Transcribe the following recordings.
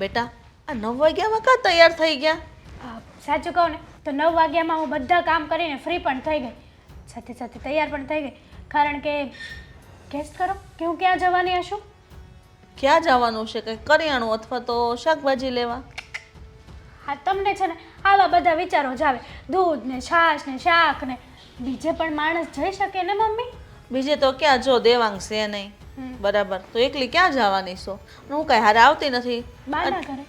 બેટા આ 9 વાગ્યામાં કાં તૈયાર થઈ ગયા? સાચું કહું ને તો 9 વાગ્યામાં હું બધા કામ કરીને ફ્રી પણ થઈ ગઈ, સાથે સાથે તૈયાર પણ થઈ ગઈ. કારણ કે ગેસ કરો કે હું ક્યાં જવાની હશું? ક્યાં જવાનું છે? કંઈ કરિયાણું અથવા તો શાકભાજી લેવા? હા, તમને છે ને આવા બધા વિચારો જ આવે. દૂધ ને છાશ ને શાક ને બીજે પણ માણસ જઈ શકે ને મમ્મી? બીજે તો ક્યાં, જો દેવાંગ છે નહીં બરાબર, તો એકલી ક્યાં જવાની છો? હું કાંઈ હારે આવતી નથી. બાના ઘરે.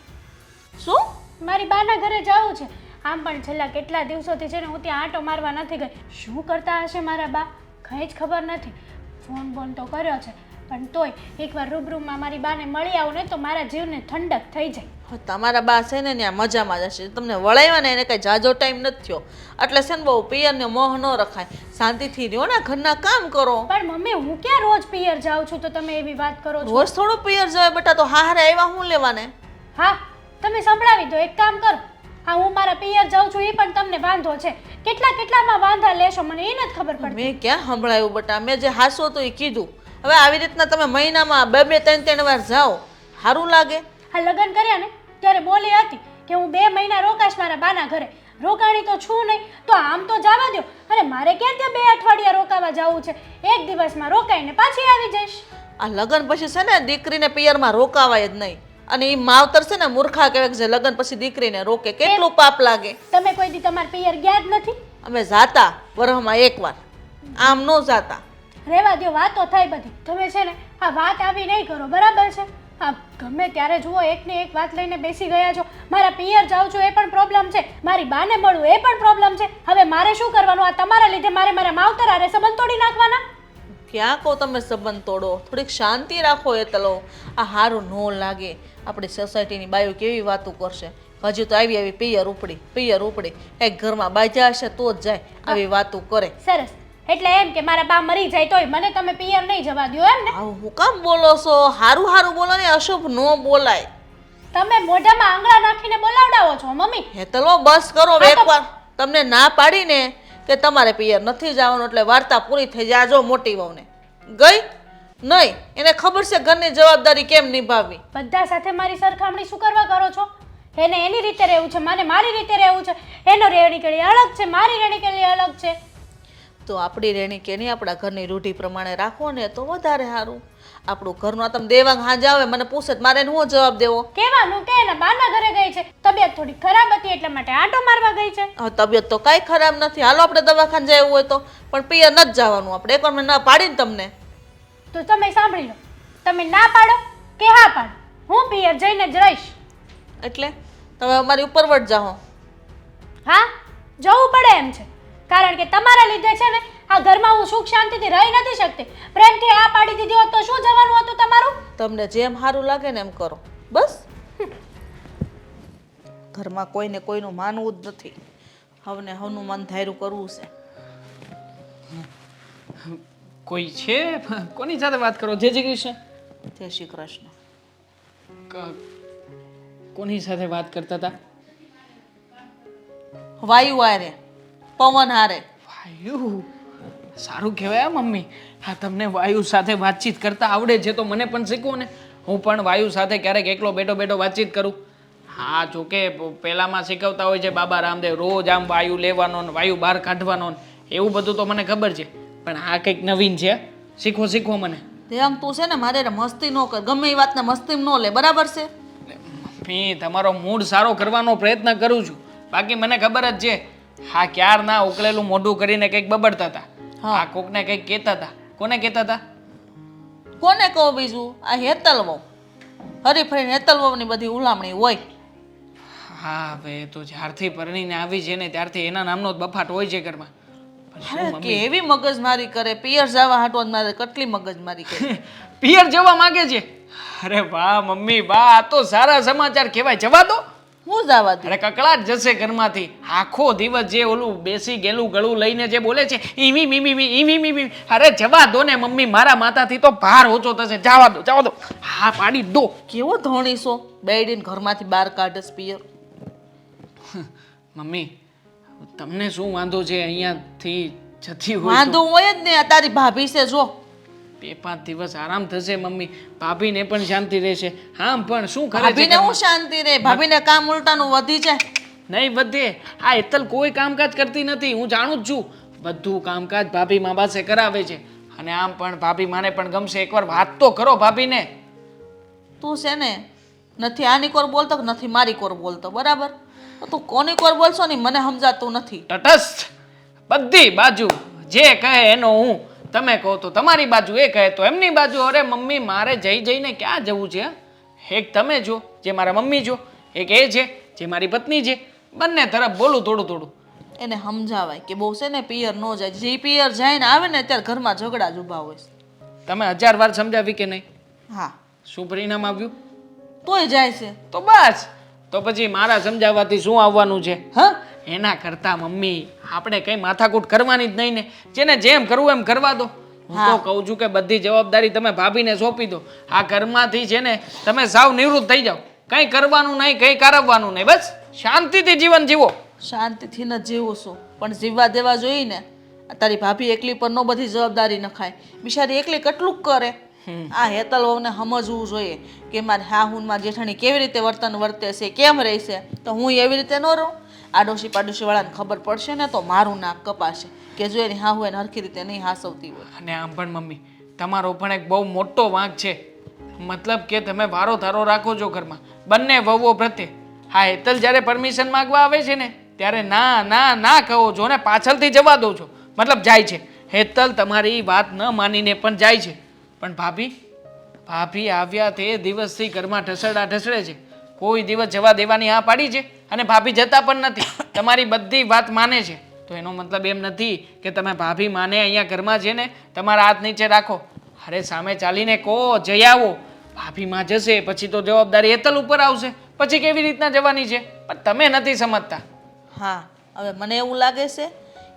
શું? મારી બાના ઘરે જવું છે. આમ પણ છેલ્લા કેટલા દિવસોથી છે ને હું ત્યાં આંટો મારવા નથી ગઈ. શું કરતા હશે મારા બા કંઈ જ ખબર નથી. ફોન બોન તો કર્યો છે પણ તોય એકવાર રૂબરૂમાં મારી બાને મળી આવું ને તો મારા જીવને ઠંડક થઈ જાય. તમારા બા છે ને ત્યાં મજામાં જ હશે. તમને વળાવ્યા ને એને કાંઈ જાજો ટાઈમ નથી થયો, એટલે છે ને બહુ પિયરને મોહ ન રખાય. શાંતિથી રહ્યો ને, ઘરના કામ કરો. પણ મમ્મી હું ક્યાં રોજ પિયર જાઉં છું તો તમે એવી વાત કરો છો? રોજ થોડું પિયર જાય બેટા, તો હારે આવ્યા હું લેવાને? હા, તમે સંભળાવી દો. એક કામ કરો, હા હું મારા પિયર જાઉં છું એ પણ તમને વાંધો છે. કેટલામાં વાંધા લેશો મને એ નથી ખબર પડતી. મેં ક્યાં સંભળાયું બેટા, મેં જે હાસો તો એ કીધું. હવે આવી રીતના તમે મહિનામાં 2-3 વાર જાઓ, સારું લાગે? હા, લગ્ન કર્યા ને ત્યારે બોલી હતી કે હું 2 મહિના રોકાશ મારા બાના ઘરે. રોકાણી તો છું નહીં તો આમ તો જવા દો. અને મારે ક્યાં ત્યાં 2 અઠવાડિયા રોકાવા જવું છે? એક દિવસમાં રોકાઈને પાછી આવી જઈશ. આ લગ્ન પછી છે ને દીકરીને પિયરમાં રોકાવાય જ નહીં. અને એ માવતર છે ને મૂર્ખા કહેવાય છે, લગ્ન પછી દીકરીને રોકે. કેટલું પાપ લાગે. તમે કોઈ દી તમારા પિયર ગયા જ નથી? અમે જાતા વરહમાં એકવાર, આમ ન જાતા. રહેવા દો, વાતો થાય બધી. તમે છે ને આ વાત આવી નહીં કરો, બરાબર છે? હા, ગમે ત્યારે જુઓ એકને એક વાત લઈને બેસી ગયા છો. મારા પિયર જાઉં છું એ પણ પ્રોબ્લેમ છે, મારી બાને મળું એ પણ પ્રોબ્લેમ છે. હવે મારે શું કરવાનું? આ તમારા લીધે મારે મારા માવતર હારે સંબંધ તોડી નાખવાના? ક્યાં કહો તમે સંબંધ તોડો? થોડીક શાંતિ રાખો. એ તલો આ હારું ન લાગે. આપણી સોસાયટીની બાયો કેવી વાતો કરશે. હજુ તો આવી પિયર ઉપડી એક ઘરમાં બાજા હશે તો જ જાય, આવી વાતો કરે. સરસ, એટલે એમ કે મારા બા મરી જાય તોય મને તમે પિયર નહીં જવા દો એમ ને? આવું હું કામ બોલો છો? હારું બોલો ને, અશુભ ન બોલાય. તમે મોઢામાં આંગળા નાખીને બોલાવડાવો છો મમ્મી. હે તલો બસ કરો. એકવાર તમને ના પાડીને કે તમારે પિયર નથી જવાનું એટલે વાર્તા પૂરી થઈ જાય. જો મોટી વહુને ગઈ નહીં, એને ખબર છે ઘરની જવાબદારી કેમ નિભાવવી. બધા સાથે મારી સરખામણી શું કરવા કરો છો? એને એની રીતે રહેવું છે, મને મારી રીતે રહેવું છે. એનો રેણી કેળી અલગ છે, મારી રેણી કેળી અલગ છે. તો આપણી રેણી કેણી આપણા ઘરની રૂઢિ પ્રમાણે રાખો ને તો વધારે સારું. આપણું ઘરનું તમે દેવાંગ હાજે આવે મને પૂછે મારે શું જવાબ દેવો? કહેવાનું કે એના બાના ઘરે ગઈ છે, તબિયત થોડી ખરાબ હતી એટલા માટે આંટો મારવા ગઈ છે. હવે તબિયત તો કાંઈ ખરાબ નથી, હાલો આપણે દવાખાને જવું હોય તો. પણ પિયર નથી જવાનું આપણે. એકવાર મેં ના પાડીને તમને. તો તમે સાંભળી લો, તમે ના પાડો કે હા પાડો, હું પિયર જઈને જ રહીશ. એટલે તમે અમારી ઉપર વટ જાઓ? હા, જવું પડે એમ છે. કારણ કે તમારા લીધે છે ને આ ઘરમાં હું સુખ શાંતિથી રહી નથી શકતી. પ્રેમથી આ પાડી દીધી હોત તો શું જવાનું હતું તમારું? તમને જેમ સારું લાગે ને એમ કરો બસ. ઘરમાં કોઈને કોઈનું માનવું જ નથી. હવને હવનું મન ધાર્યું કરવું છે. કોઈ છે? કોની સાથે વાત કરો? જય શ્રી કૃષ્ણ. જય શ્રી કૃષ્ણ. કોની સાથે વાત કરતા હતા? વાયુ હારે, પવન હારે. વાયુ? સારું કહેવાય મમ્મી. હા, તમને વાયુ સાથે વાતચીત કરતા આવડે છે તો મને પણ શીખવો ને. હું પણ વાયુ સાથે ક્યારેક એકલો બેઠો વાતચીત કરું. હા, જોકે પહેલામાં શીખવતા હોય છે બાબા રામદેવ, રોજ આમ વાયુ લેવાનો ને વાયુ બહાર કાઢવાનો ને એવું બધું તો મને ખબર છે. પણ આ કંઈક નવીન છે. શીખવો મને. દેવાંગ તું છે ને મારે મસ્તી ન કર. ગમે એ વાતને મસ્તી ન લે, બરાબર છે? મમ્મી, તમારો મૂડ સારો કરવાનો પ્રયત્ન કરું છું. બાકી મને ખબર જ છે હા ક્યારના ઉકળેલું મોઢું કરીને કંઈક બબડતા હતા. હા, કોકને કંઈક કહેતા હતા. કોને કહેતા હતા? કોને કહો બીજું? આ હેતલ વહુ. હરીફરીને હેતલ વહુની બધી ઉલામણી હોય. હા, હવે તો જ્યારથી પરણીને આવી છે ને ત્યારથી એના નામનો જ બફાટ હોય છે ઘરમાં. કેવી મગજમારી કરે. પિયર જવા હાટો મારે કેટલી મગજમારી કરે. પિયર જવા માંગે છે? અરે વાહ મમ્મી વાહ, આ તો સારા સમાચાર કહેવાય. જવા દો. હું જવા દઉં? અરે કકળાટ જશે ઘરમાંથી. આખો દિવસ જે ઓલું બેસી ગયેલું ગળું લઈને જે બોલે છે ઈમી મીમી. અરે જવા દો ને મમ્મી, મારા માથાથી તો ભાર ઓછો થશે. જવા દો. હા, પાડી દો. કેવો ધોણીસો બેડીને ઘરમાંથી બહાર કાઢસ પિયર. મમ્મી, તમને શું વાંધો છે અહીંયાથી જતી હોય? વાંધો હોય જ ને. આ તારી ભાભી છે જો. 2-5 દિવસ આરામ થશે મમ્મી, ભાભીને પણ શાંતિ રહેશે. હા પણ શું કરે છે ભાભીને હું ઘરમાં? શાંતિ રે, ભાભીને કામ ઉલટાનું વધી જાય. નહીં વધે. આ હેતલ કોઈ કામકાજ કરતી નથી, હું જાણું જ છું. બધું કામકાજ ભાભી મા પાસે કરાવે છે. અને આમ પણ ભાભી માને પણ ગમશે. એકવાર વાત તો કરો ભાભીને. તું છે ને નથી આની કોર બોલતો કે નથી મારી કોર બોલતો, બરાબર? તો તું કોની કોર બોલશો ને મને સમજાતું નથી. તટસ્થ, બધી બાજુ જે કહે એનો હું. તમે કહો તો તમારી બાજુ, એ કહે તો એમની બાજુ. અરે મમ્મી, મારે જઈ જઈને ક્યાં જવું છે? એક તમે જો, જે મારા મમ્મી જો, એક એ છે જે મારી પત્ની છે. બંને તરફ બોલું થોડું થોડું. એને સમજાવાય કે બહુ છે ને પિયર ન જાય. જે પિયર જાય ને આવે ને ત્યારે ઘરમાં ઝઘડા જ ઊભા હોય છે. તમે 1000 વાર સમજાવી કે નહીં? હા, શું પરિણામ આવ્યું? તોય જાય છે. તો બસ, તો પછી મારા સમજાવવાથી શું આવવાનું છે? હા, એના કરતા મમ્મી આપણે કઈ માથાકૂટ કરવાની જ નહીં ને. જેને જેમ કરવું એમ કરવા દો. હું તો કહું છું કે બધી જવાબદારી તમે ભાભીને સોંપી દો. આ ઘરમાંથી છે ને તમે સાવ નિવૃત્ત થઈ જાઓ. કંઈ કરવાનું નહીં, કંઈ કારવવાનું નહીં. બસ શાંતિથી જીવન જીવો. શાંતિથી ન જીવું છું પણ જીવવા દેવા જોઈએ ને. તારી ભાભી એકલી પર નો બધી જવાબદારી નખાય. બિચારી એકલી કેટલું કરે. આ હેતલ વહુને સમજવું જોઈએ કે મારે હાહુનમાં જેઠાણી કેવી રીતે વર્તન વર્તે છે, કેમ રહેશે. તો હું એવી રીતે ન રહું. આડોશી પાડોશી વાળાને ખબર પડશે ને તો મારું નાક કપાશે કે જો એની હાહુ એને હરખી રીતે નહીં હાસવતી હોય. અને આમ પણ મમ્મી, તમારો પણ એક બહુ મોટો વાંક છે. મતલબ કે તમે વારો ધારો રાખો છો ઘરમાં બંને વહુઓ પ્રત્યે. હા, હેતલ જ્યારે પરમિશન માંગવા આવે છે ને ત્યારે ના ના ના કહો છો ને પાછળથી જવા દો છો. મતલબ જાય છે. હેતલ તમારી વાત ન માનીને પણ જાય છે. પણ ભાભી આવ્યા તે દિવસથી ઘરમાં ઢસડા ઢસડે છે. કોઈ દિવસ જવા દેવાની હા પાડી છે અને ભાભી જતા પણ નથી. તમારી બધી વાત માને છે. તો એનો મતલબ એમ નથી કે તમે ભાભી માને અહીંયા ઘરમાં છે ને તમારા હાથ નીચે રાખો. અરે સામે ચાલીને કહો જઈ આવો. ભાભી માં જશે પછી તો જવાબદારી હેતલ ઉપર આવશે. પછી કેવી રીતના જવાની છે? પણ તમે નથી સમજતા. હા, હવે મને એવું લાગે છે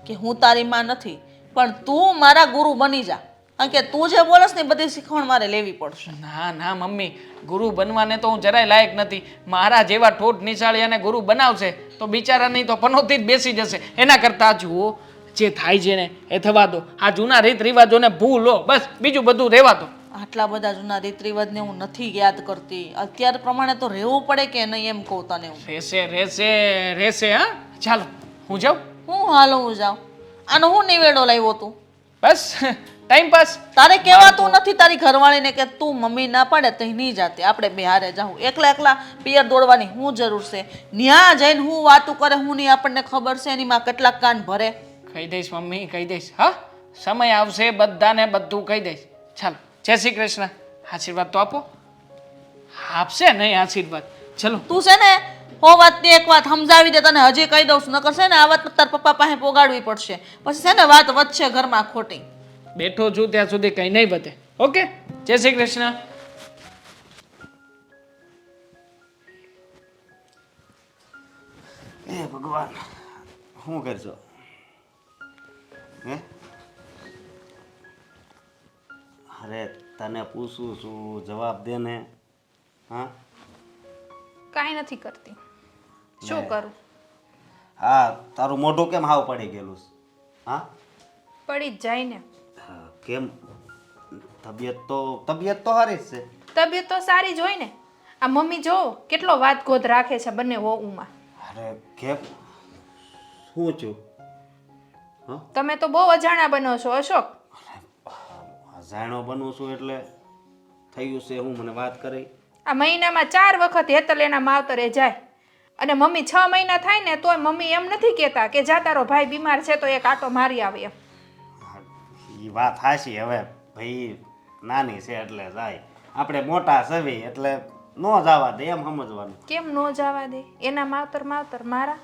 કે હું તારી માં નથી પણ તું મારા ગુરુ બની જા. કારણ કે તું જે બોલસ ને એ બધી શીખવણ મારે લેવી પડશે. ના ના મમ્મી, ગુરુ બનવાને તો હું જરાય લાયક નથી. મારા જેવા ઠોઠ નિશાળિયાને ગુરુ બનાવશે તો બિચારાની તો પનોતી જ બેસી જશે. એના કરતાં જુઓ, જે થાય છે ને એ થવા દો. આ જૂના રીત રિવાજોને ભૂલો, બસ બીજું બધું રહેવા દો. આટલા બધા જૂના રીત રિવાજને હું નથી યાદ કરતી. અત્યાર પ્રમાણે તો રહેવું પડે કે નહીં એમ કહું તને હું. રહેશે રહેશે રહેશે. હા ચાલો હું જાઉં. હું હાલો હું જાઉં. આનો હું નિવેડો લાવ્યો તું? બસ ટાઈમ પાસ. તારે કહેવાતું નથી તારી ઘરવાળીને કે તું મમ્મી ના પાડે તો નહીં જાતે, આપણે બે હારે જાઉં. એકલા એકલા પિયર દોડવાની શું જરૂર છે? ન્યા જઈને હું વાતું કરે હું નહીં આપણને ખબર છે એની માં કેટલાક કાન ભરે. કહી દઈશ મમ્મી, કહી દઈશ. હા, સમય આવશે બધાને બધું કહી દઈશ. ચાલો, જય શ્રી કૃષ્ણ. આશીર્વાદ તો આપો. આપશે નહીં આશીર્વાદ? ચલો. તું છે ને હો વાતની એક વાત સમજાવી દે, તને હજી કહી દઉં છું. નકર છે ને આ વાત તાર પપ્પા પાસે પોગાડવી પડશે. પછી છે ને વાત વધશે ઘરમાં ખોટી. બેઠો છું ત્યાં સુધી કંઈ નહીં વધે. ઓકે, જય શ્રી કૃષ્ણ. એ ભગવાન, શું કરશો? હે, અરે તને પૂછું છું, જવાબ દે ને. હા, કાંઈ નથી કરતી. શું કરું? હા, તારું મોઢું કેમ હાવ પડી ગયેલું છે? હા, પડી જ જાય ને. કેમ? તબિયત તો સારી જ છે. તબિયત તો સારી જ હોય ને. આ મમ્મી જો કેટલો વાત ગોદ રાખે છે બંને વહુમાં. અરે કેમ? શું થયું? હા, તમે તો બહુ અજાણા બનો છો અશોક. અજાણ્યો બનું છું એટલે થયું છે હું? મને વાત કરી. આ મહિનામાં 4 વખત હેતલ એના માવતરે જાય અને મમ્મી 6 મહિના થાય ને તોય મમ્મી એમ નથી કહેતા કે જા તારો ભાઈ બીમાર છે તો એક આટો મારી આવે એમ. એ વાત હાશી. હવે ભાઈ નાની છે એટલે જાય, આપણે મોટા સવી એટલે ન જવા દે એમ સમજવાનું. કેમ નો જવા દે? એના માવતર મારા.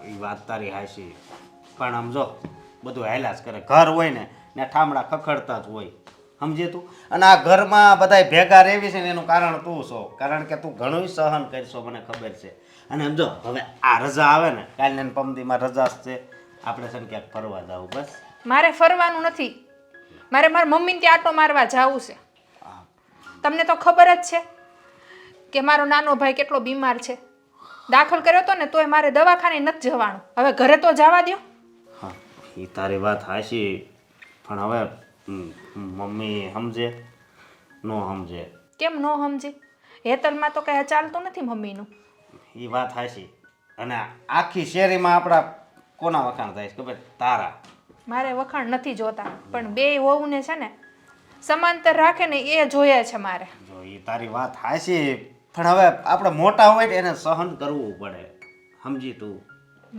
એ વાત તારી હાશી, પણ આમ જો બધું હાલ્યા જ કરે. ઘર હોય ને ઠામડા ખખડતા જ હોય, સમજે તું? અને આ ઘરમાં બધાય ભેગા રહેવી છે ને એનું કારણ તું છો. કારણ કે તું ઘણું સહન કરશો, મને ખબર છે. અને આમ જો હવે આ રજા આવે ને, કાલ ને પમદીમાં રજા છે, આપણે છે ને ક્યાંક ફરવા જાવ. બસ મારે ફરવાનું નથી, મારે મારા મમ્મીને ત્યાં આટો મારવા જવું છે. તમને તો ખબર જ છે કે મારો નાનો ભાઈ કેટલો બીમાર છે. દાખલ કર્યો તો ને તોય મારે દવાખાને નથી જવાનું. હવે ઘરે તો જવા દો. હા, એ તારી વાત હાશી, પણ હવે મમ્મી સમજે નો સમજે કેમ ન સમજી? હેતલમાં તો કઈ ચાલતું નથી મમ્મીનું. એ વાત હાચી. અને આખી શેરીમાં આપણા કોના વખાણ થાય છે ખબર? તારા. મારે વખાણ નથી જોતા, પણ બે વહુને છે ને સમાંતર રાખે ને એ જોઈએ છે મારે. જો એ તારી વાત હાચી, પણ હવે આપણે મોટા હોય ને એને સહન કરવું પડે, સમજી તું?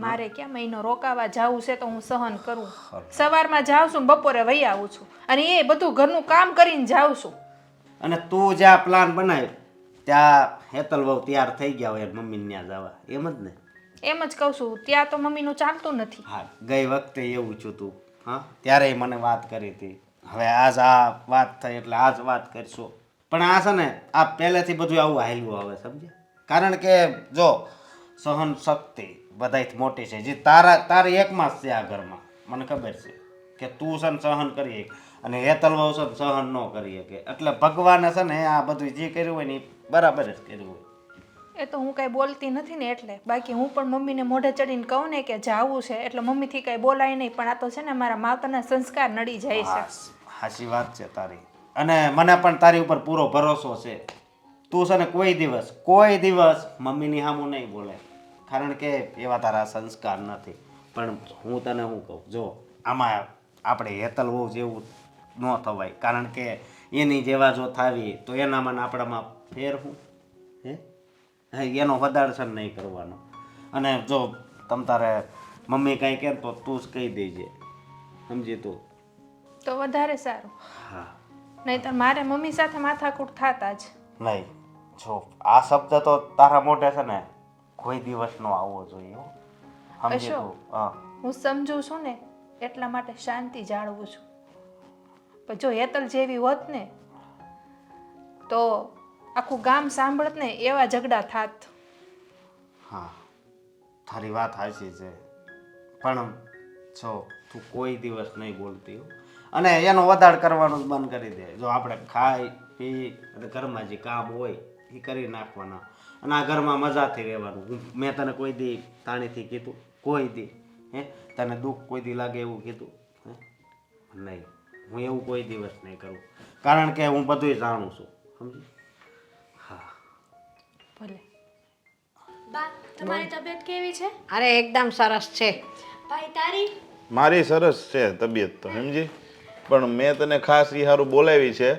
મારે ક્યાં મહિનો રોકાવા જાવું છે તો હું સહન કરું. સવારમાં જાઉં છું ને બપોરે વહી આવું છું, અને એ બધું ઘરનું કામ કરીને જાઉં છું. અને તું જ્યાં પ્લાન બનાવ્યો ત્યાં હેતલ વહુ તૈયાર થઈ ગયા હોય મમ્મીને ત્યાં જવા, એમ જ ને? એમ જ કહું છું, ત્યાં તો મમ્મીનું ચાલતું નથી. હા, ગઈ વખતે એવું છું તું, હા, ત્યારે મને વાત કરી હતી. હવે આજ આ વાત થઈ એટલે આજ વાત કરશો. પણ આ છે ને આ પહેલેથી બધું આવું હાલ્યું આવે, સમજે? કારણ કે જો સહન શક્તિ બધાથી મોટી છે, જે તારી એકમાં જ છે આ ઘરમાં. મને ખબર છે કે તું છે ને સહન કરી શકે, અને હેતલ વહુ છે ને સહન ન કરી શકે. એટલે ભગવાને છે ને આ બધું જે કર્યું હોય ને એ બરાબર જ કર્યું હોય. એ તો હું કાંઈ બોલતી નથી ને એટલે. બાકી હું પણ મમ્મીને મોઢે ચડીને કહું ને કે જાવું છે એટલે મમ્મીથી કાંઈ બોલાય નહીં, પણ આ તો છે ને મારા માવતરના સંસ્કાર નડી જાય છે. સાચી વાત છે તારી, અને મને પણ તારી ઉપર પૂરો ભરોસો છે. તું છે ને કોઈ દિવસ મમ્મીની સામું નહીં બોલે, કારણ કે એવા તારા સંસ્કાર નથી. પણ હું તને શું કહું, જો આમાં આપણે હેતલ વહુ જેવું ન થવાય, કારણ કે એની જેવા જો થાવી તો એનામાં ને આપણામાં ફેર હું હે? એનો વધારસન નહીં કરવાનો. અને જો તમ તારે મમ્મી કાંઈ કહે તો તું જ કહી દેજે, સમજી તું? તો વધારે સારું. હા. નહીંતર મારે મમ્મી સાથે માથાકૂટ થાતા જ. નહીં, જો આ શબ્દ તો તારા મોઢે છે ને કોઈ દિવસ નો આવવો જોઈએ, હો. સમજી અશોક, તું? હા. હું સમજુ છું ને એટલા માટે શાંતિ જાળવું છું. પણ જો હેતલ જેવી હોત ને તો આખું ગામ સાંભળત ને એવા ઝઘડા થાત. હા, તારી વાત સાચી છે, પણ જો તું કોઈ દિવસ નહીં બોલતી હો. અને એનો વધાર કરવાનું જ બંધ કરી દે. જો આપણે ખાઈ પી અને ઘરમાં જે કામ હોય એ કરી નાખવાના, અને આ ઘરમાં મજાથી રહેવાનું. મેં તને કોઈ દી તાણીથી કીધું? કોઈ દી હે તને દુઃખ કોઈ દી લાગે એવું કીધું હે? નહીં, હું એવું કોઈ દિવસ નહીં કરું, કારણ કે હું બધુંય જાણું છું, સમજી? હા. ભલે. બા, તમારી તબિયત કેવી છે? અરે એકદમ સરસ છે. ભાઈ તારી? મારી સરસ છે તબિયત તો, સમજી? પણ મેં તને ખાસ એ સારું બોલાવી છે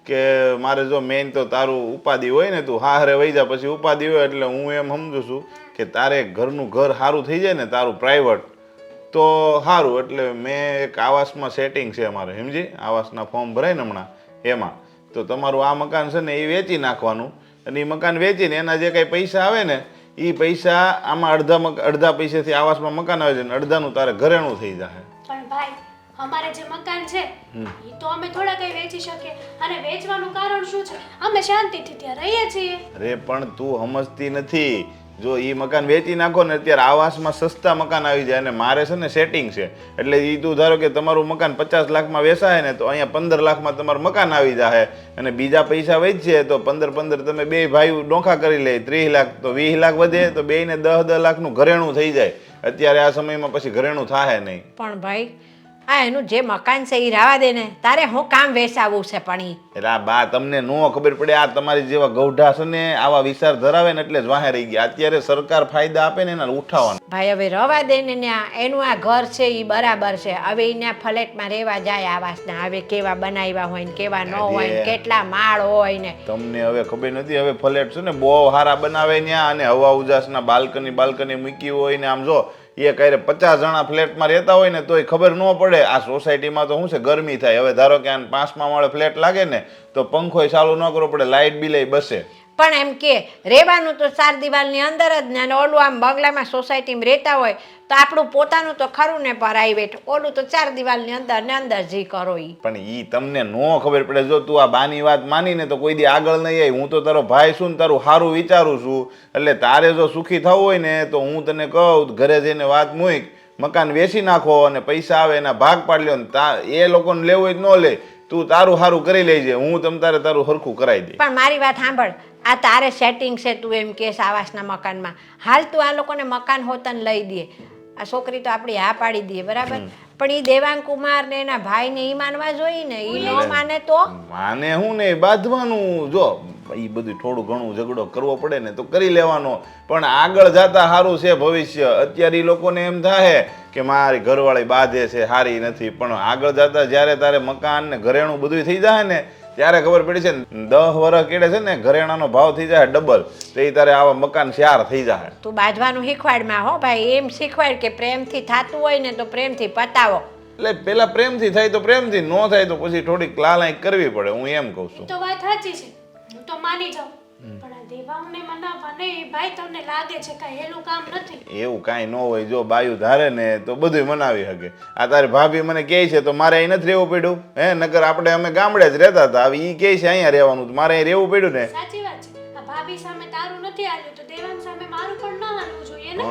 કે મારે જો મેઇન તો તારું ઉપાધિ હોય ને, તું હારે વહી જા પછી ઉપાધિ હોય, એટલે હું એમ સમજુ છું કે તારે ઘરનું ઘર સારું થઈ જાય ને તારું પ્રાઇવેટ તો સારું. એટલે મેં એક આવાસમાં સેટિંગ છે અમારે, સમજી? આવાસના ફોર્મ ભરાય ને હમણાં, એમાં તો તમારું આ મકાન છે ને એ વેચી નાખવાનું, અને એ મકાન વેચીને એના જે કંઈ પૈસા આવે ને એ પૈસા આમાં અડધા પૈસાથી આવાસમાં મકાન આવે છે ને અડધાનું તારે ઘરેણું થઈ જાય. પણ ભાઈ, અમારે જે મકાન છે એ તો અમે થોડા કઈ વેચી શકીએ, અને વેચવાનું કારણ શું છે? અમે શાંતિથી ત્યાં રહીએ છીએ. અરે પણ તું સમજતી નથી. જો એ મકાન વેચી નાખો ને અત્યારે આવાસમાં સસ્તા મકાન આવી જાય, અને મારે છે ને સેટિંગ છે, એટલે એ તું ધારો કે તમારું મકાન 50 લાખમાં વેચાય ને તો અહીંયા 15 લાખમાં તમારું મકાન આવી જાય, અને બીજા પૈસા વેચીએ તો 15 તમે બે ભાઈઓ ડોંખા કરી લે 30 લાખ, તો 20 લાખ વધે તો બેયને 10 લાખનું ઘરેણું થઈ જાય. અત્યારે આ સમયમાં પછી ઘરેણું થાય નહીં. પણ ભાઈ આ એનું જે મકાન છે એ રાવા દે ને, તારે હું કામ વેચાવવું છે? પણ ઈ એટલે આ બા તમને નો ખબર પડે, આ તમારી જેવા ગૌઢા છે ને આવા વિચાર ધરાવે ને એટલે જ વાહે રહી ગયા. અત્યારે સરકાર ફાયદા આપે ને એના ઉઠાવવાના. ભાઈ હવે રવા દે ને, ત્યાં એનું આ ઘર છે એ બરાબર છે. હવે એના ફ્લેટમાં રહેવા જાય આવાસના, હવે કેવા બનાવ્યા હોય ને કેવા ન હોય ને કેટલા માળ હોય ને. તમને હવે ખબર નથી, હવે ફ્લેટ છે ને બહુ સારા બનાવે ત્યાં, અને હવા ઉજાસના બાલ્કની મૂકી હોય ને આમ જો એ ક્યારે 50 જણા ફ્લેટમાં રહેતા હોય ને તોય ખબર ન પડે. આ સોસાયટીમાં તો શું છે ગરમી થાય. હવે ધારો કે આને 5મા માળે ફ્લેટ લાગે ને તો પંખોય ચાલુ ન કરવો પડે, લાઇટ બિલ બસે. પણ એમ કે રહેવાનું તો 4 દિવાલની અંદર જ ને, અને ઓલું આમ બંગલામાં સોસાયટીમાં રહેતા હોય તો આપણું પોતાનું તો ખરું ને પ્રાઇવેટ, ઓલું તો 4 દિવાલની અંદર ને અંદર જી કરો ઈ. પણ ઈ તમને નો ખબર પડે. જો તું આ બાની વાત માનીને તો કોઈ દી આગળ નહીં આવી. હું તો તારો ભાઈ છું ને તારું સારું વિચારું છું, એટલે તારે જો સુખી થવું હોય ને તો હું તને કહું ઘરે જઈને વાત મૂક, મકાન વેચી નાખો અને પૈસા આવે એના ભાગ પાડી લ્યો ને એ લોકોને લેવું હોય ન લે, તું તારું સારું કરી લેજે, હું તારું સરખું કરાવી દે. પણ મારી વાત સાંભળ, આ તારે સેટિંગ છે તું એમ કેસ આવાસના મકાનમાં, હાલ તું આ લોકોને મકાન હોતન લઈ દે, આ છોકરી તો આપણી હા પાડી દે બરાબર, પણ એ દેવાંગ કુમાર ને એના ભાઈને ઈ માનવા જોઈએ ને, ઈ ન માને તો માને હું ને બાંધવાનું. જો એ બધું થોડું ઘણું ઝઘડો કરવો પડે ને તો કરી લેવાનો, પણ આગળ જતા સારું છે ભવિષ્ય. અત્યારે એ લોકોને એમ થાય કે મારી ઘરવાળી બાંધે છે સારી નથી, પણ આગળ જતા જ્યારે તારે મકાન ને ઘરેણું બધું થઈ જાય ને ત્યારે ખબર પડી છે 10 વર્ષ કેડે છે ને ઘરેણાનો ભાવ થઈ જાય ડબલ, તો એ તારે આવા મકાન 4 થઈ જાય. તું બાજવાનું શીખવાડમાં હો ભાઈ, એમ શીખવાડ કે પ્રેમથી થતું હોય ને તો પ્રેમથી પતાવો. એટલે પેલા પ્રેમથી થાય તો પ્રેમથી, ન થાય તો પછી થોડીક લાલાઈ કરવી પડે, હું એમ કહું છું. તો વાત સાચી છે, હું તો માની જાઉં, પણ આ દેવાંગને મનાવવા નહીં ભાઈ, તમને લાગે છે કાંઈ હેલું કામ નથી? એવું કાંઈ ન હોય. જો બાયું ધારે ને તો બધું મનાવી શકે. આ તારી ભાભી મને કહે છે તો મારે અહીં નથી રહેવું પડ્યું હે, નકર આપણે અમે ગામડે જ રહેતા હતા, હવે એ કહે છે અહીંયા રહેવાનું, મારે અહીં રહેવું પડ્યું ને. સાચી વાત છે, આ ભાભી સામે તારું નથી હાલ્યું તો દેવાંગ સામે મારું પણ ન હાલવું જોઈએ ને.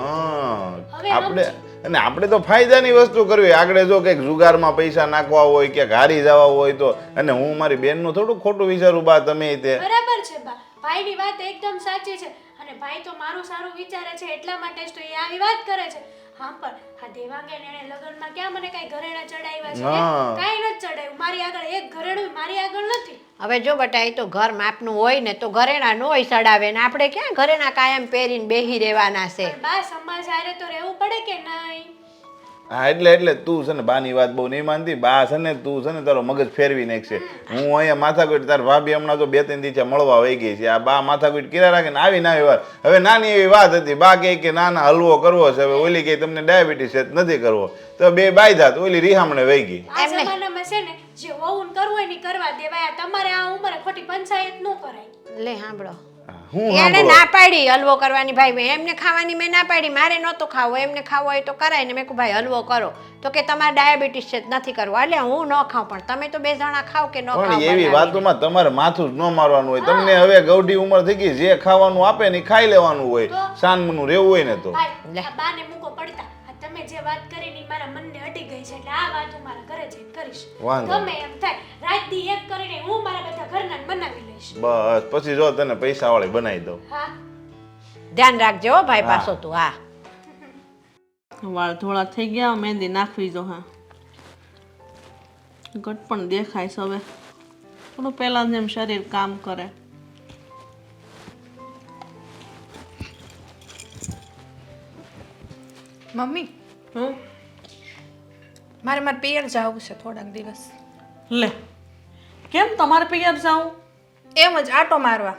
હવે આપણે અને આપણે તો ફાયદાની વસ્તુ કરવી. આગળ જો કંઈક જુગારમાં પૈસા નાખવા હોય કે હારી જવા હોય તો, અને હું મારી બેનનું થોડું ખોટું વિચારું બા તમે તે. બરાબર છે બા, ભાઈની વાત એકદમ સાચી છે, અને ભાઈ તો મારું સારું વિચારે છે એટલા માટે જ તો એ આવી વાત કરે છે. હા પણ આ દેવાંગે ને એને લગનમાં ક્યાં મને કઈ ઘરેણા ચડાવ્યા છે? કાંઈ નથી ચડાવ્યું મારી આગળ, એક ઘરેણું મારી આગળ નથી. હવે જો બટા, એ તો ઘર માપનું હોય ને તો ઘરેણા નો ચડાવે ને આપણે ક્યાં ઘરેણા કાયમ પહેરીને બેહી રહેવાના છે? પણ બા સમાજ હારે તો રહેવું પડે કે નહીં? હા એટલે તું છે ને બાની વાત બહુ નહીં માનતી. બા છે ને તું છે ને તારો મગજ ફેરવી નાખશે. હું અહીંયા માથાકૂટ, તાર ભાભી હમણાં તો 2-3 દિવસે મળવા વહી ગઈ છે. આ બા માથાકૂટ કર્યા રાખે ને આવી નાવી વાત. હવે નાની એવી વાત હતી, બા કહે કે ના ના હલવો કરવો છે, હવે ઓલી કહે તમને ડાયાબિટીસ છે નથી કરવો, તો બે બાઈ જાત ઓલી રીહામણે વહી ગઈ. આ જમાનામાં છે ને જે વહુન કરવું હોય ને કરવા દેવાય, તમારે આ ઉંમરે ખોટી પંચાયત ન કરાય. લે સાંભળો, હું એને ના પાડી હલવો કરવાની ભાઈ, એમને ખાવાની મેં ના પાડી, મારે નહોતો ખાવો, એમને ખાવો હોય તો કરાય ને. મેં કહું ભાઈ હલવો કરો, તો કે તમારે ડાયાબિટીસ છે નથી કરવો, એટલે હું ન ખાઉં, પણ તમે તો 2 જણા ખાવ કે ન ખાવ. પણ એવી વાતોમાં તમારે માથું જ ન મારવાનું હોય. તમને હવે ગૌઢી ઉંમર થઈ ગઈ, જે ખાવાનું આપે ને ખાઈ લેવાનું હોય, સાનમનું રહેવું હોય ને તો. ભાઈ આ બાને મૂકો પડતા, આ તમે જે વાત કરી ને મારા મનને અડી ગઈ છે, એટલે આ વાત હું મારા ઘરે જઈને કરીશ. ગમે એમ થાય, રાત દી એક કરીને હું મારા બધા ઘરના બનાવી લઈશ. બસ પછી જો તને પૈસા વાળી બનાવી દઉં. હા ધ્યાન રાખજો હો ભાઈ પાછો તું. હા વાળ થોડા થઈ ગયા, મહેંદી નાખવી જો. હા ઘટ પણ દેખાય છે હવે, થોડું પહેલાં જેમ શરીર કામ કરે. મમ્મી મારે પિયર જવું છે થોડાક દિવસ. લે કેમ તમારે પિયર જાવું? એમ જ આટો મારવા.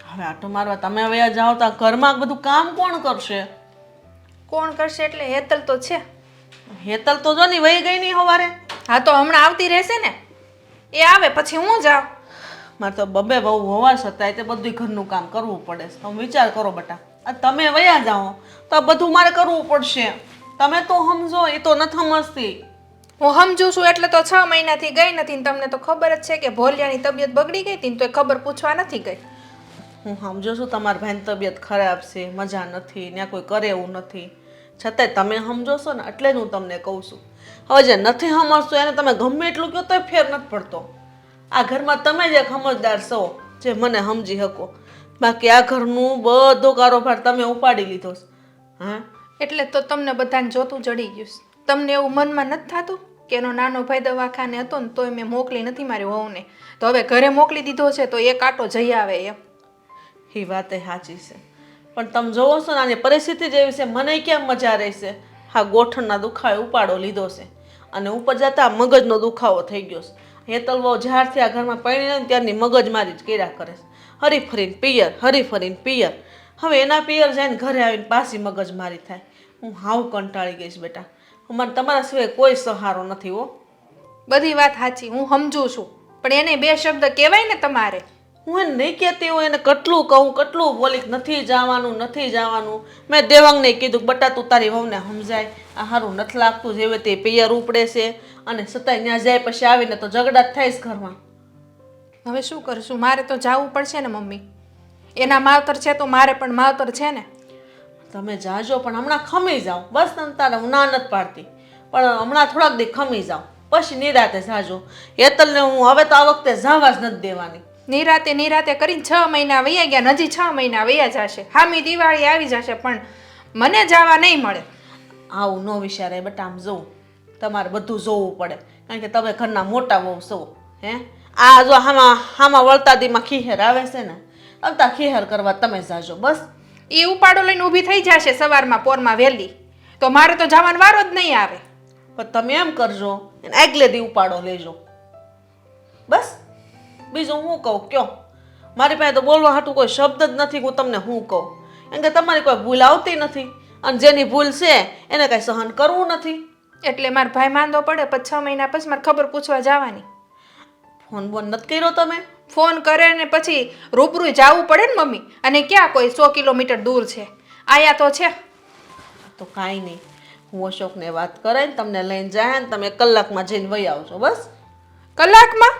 હવે આટો મારવા તમે હવે જાઓ તો ઘરમાં બધું કામ કોણ કરશે? કોણ કરશે એટલે હેતલ તો છે. હેતલ તો જો ની વહી ગઈ ની હવારે. હા તો હમણાં આવતી રહેશે ને, એ આવે પછી હું જાઉં. મારે તો બબે બહુ હોવા છતાંય તે બધું ઘરનું કામ કરવું પડે છે. તમે વિચાર કરો બટા, આ તમે વયા જાઓ તો આ બધું મારે કરવું પડશે. તમે તો સમજો, એ તો નથી સમજતી. હું સમજુ છું એટલે તો 6 મહિનાથી ગઈ નથી. તમને તો ખબર જ છે કે ભોલિયાની તબિયત બગડી ગઈ હતી, તો એ ખબર પૂછવા નથી ગઈ. હું સમજો છું તમારી ભાઈની તબિયત ખરાબ છે, મજા નથી, ત્યાં કોઈ કરે એવું નથી, છતાંય તમે સમજો છો ને એટલે જ હું તમને કહું છું. હવે જે નથી સમજતો એને તમે ગમે એટલું કહો તોય ફેર નથી પડતો. આ ઘરમાં તમે જ એક સમજદાર છો જે મને સમજી શકો, બાકી આ ઘરનું બધો કારોબાર તમે ઉપાડી લીધો છે. હા એટલે તો તમને બધાને જોતું જડી ગયું છે. તમને એવું મનમાં નથી થતું કે એનો નાનો ભાઈ દવાખાને હતો ને તોય મેં મોકલી નથી મારી વહુને, તો હવે ઘરે મોકલી દીધો છે તો એક આટો જઈ આવે એમ. એ વાત એ સાચી છે, પણ તમે જોવો છો ને આની પરિસ્થિતિ જેવી છે, મને કેમ મજા રહેશે? હા ગોઠણના દુખાવે ઉપાડો લીધો છે અને ઉપર જતા મગજનો દુખાવો થઈ ગયો છે. હેતલવો જ્યારથી આ ઘરમાં પડી ને ત્યારની મગજમારી જ કર્યા કરે છે, હરી ફરીને પિયર. હવે એના પિયર જઈને ઘરે આવીને પાછી મગજમારી થાય. હું હાવ કંટાળી ગઈશ બેટા, અમારે તમારા સિવાય કોઈ સહારો નથી હો. બધી વાત સાચી, હું સમજુ છું, પણ એને 2 શબ્દ કહેવાય ને તમારે. હું એને નહીં કહેતી હું એને કેટલું કહું, કેટલું બોલી નથી જવાનું. મેં દેવાંગને કીધું બટા તું તારી વહુને સમજાય, આ સારું નથી લાગતું, જેવી તે પિયર ઉપડે છે અને છતાંય ત્યાં જાય પછી આવીને તો ઝઘડા જ થાય ઘરમાં. હવે શું કરશું? મારે તો જવું પડશે ને મમ્મી. એના માવતર છે તો મારે પણ માવતર છે ને. તમે જાજો પણ હમણાં ખમી જાઓ, બસ તને તારે હું ના નથી પાડતી, પણ હમણાં થોડાક દી ખમી જાઓ પછી નિરાતે જાજો. હેતલને હું હવે તો આ વખતે જવા જ નથી દેવાની. નિરાતે કરીને 6 મહિના વયા ગયા, હજી 6 મહિના વયા જશે, હામી દિવાળી આવી જશે, પણ મને જવા નહીં મળે. આવું ન વિચારે બેટા. આમ જોવું તમારે બધું જોવું પડે, કારણ કે તમે ઘરના મોટા વહુ છો. હે આ જો હામાં વળતાદીમાં ખીહેર આવે છે ને, અવતા ખીહેર કરવા તમે જાજો બસ. એ ઉપાડો લઈને ઊભી થઈ જશે સવારમાં પોરમાં વહેલી, તો મારે તો જવાનો વારો જ નહીં આવે. પણ તમે એમ કરજો, એને આગલે દી ઉપાડો લેજો બસ. બીજું હું કહું કયો? મારી પાસે તો બોલવા હાટું કોઈ શબ્દ જ નથી. હું તમને શું કહું, કેમ કે તમારી કોઈ ભૂલ આવતી નથી, અને જેની ભૂલ છે એને કાંઈ સહન કરવું નથી. એટલે મારા ભાઈ માંદો પડે પછી 6 મહિના પછી મારે ખબર પૂછવા જવાની. ફોન બોન નથી કર્યો તમે? ફોન કરે ને પછી રૂબરૂ જવું પડે ને મમ્મી, અને ક્યાં કોઈ 100 કિલોમીટર દૂર છે, આયા તો છે. તો કાંઈ નહીં, હું અશોકને વાત કરાય ને તમને લઈને જાય ને તમે કલાકમાં જઈને વહી આવજો બસ. કલાકમાં?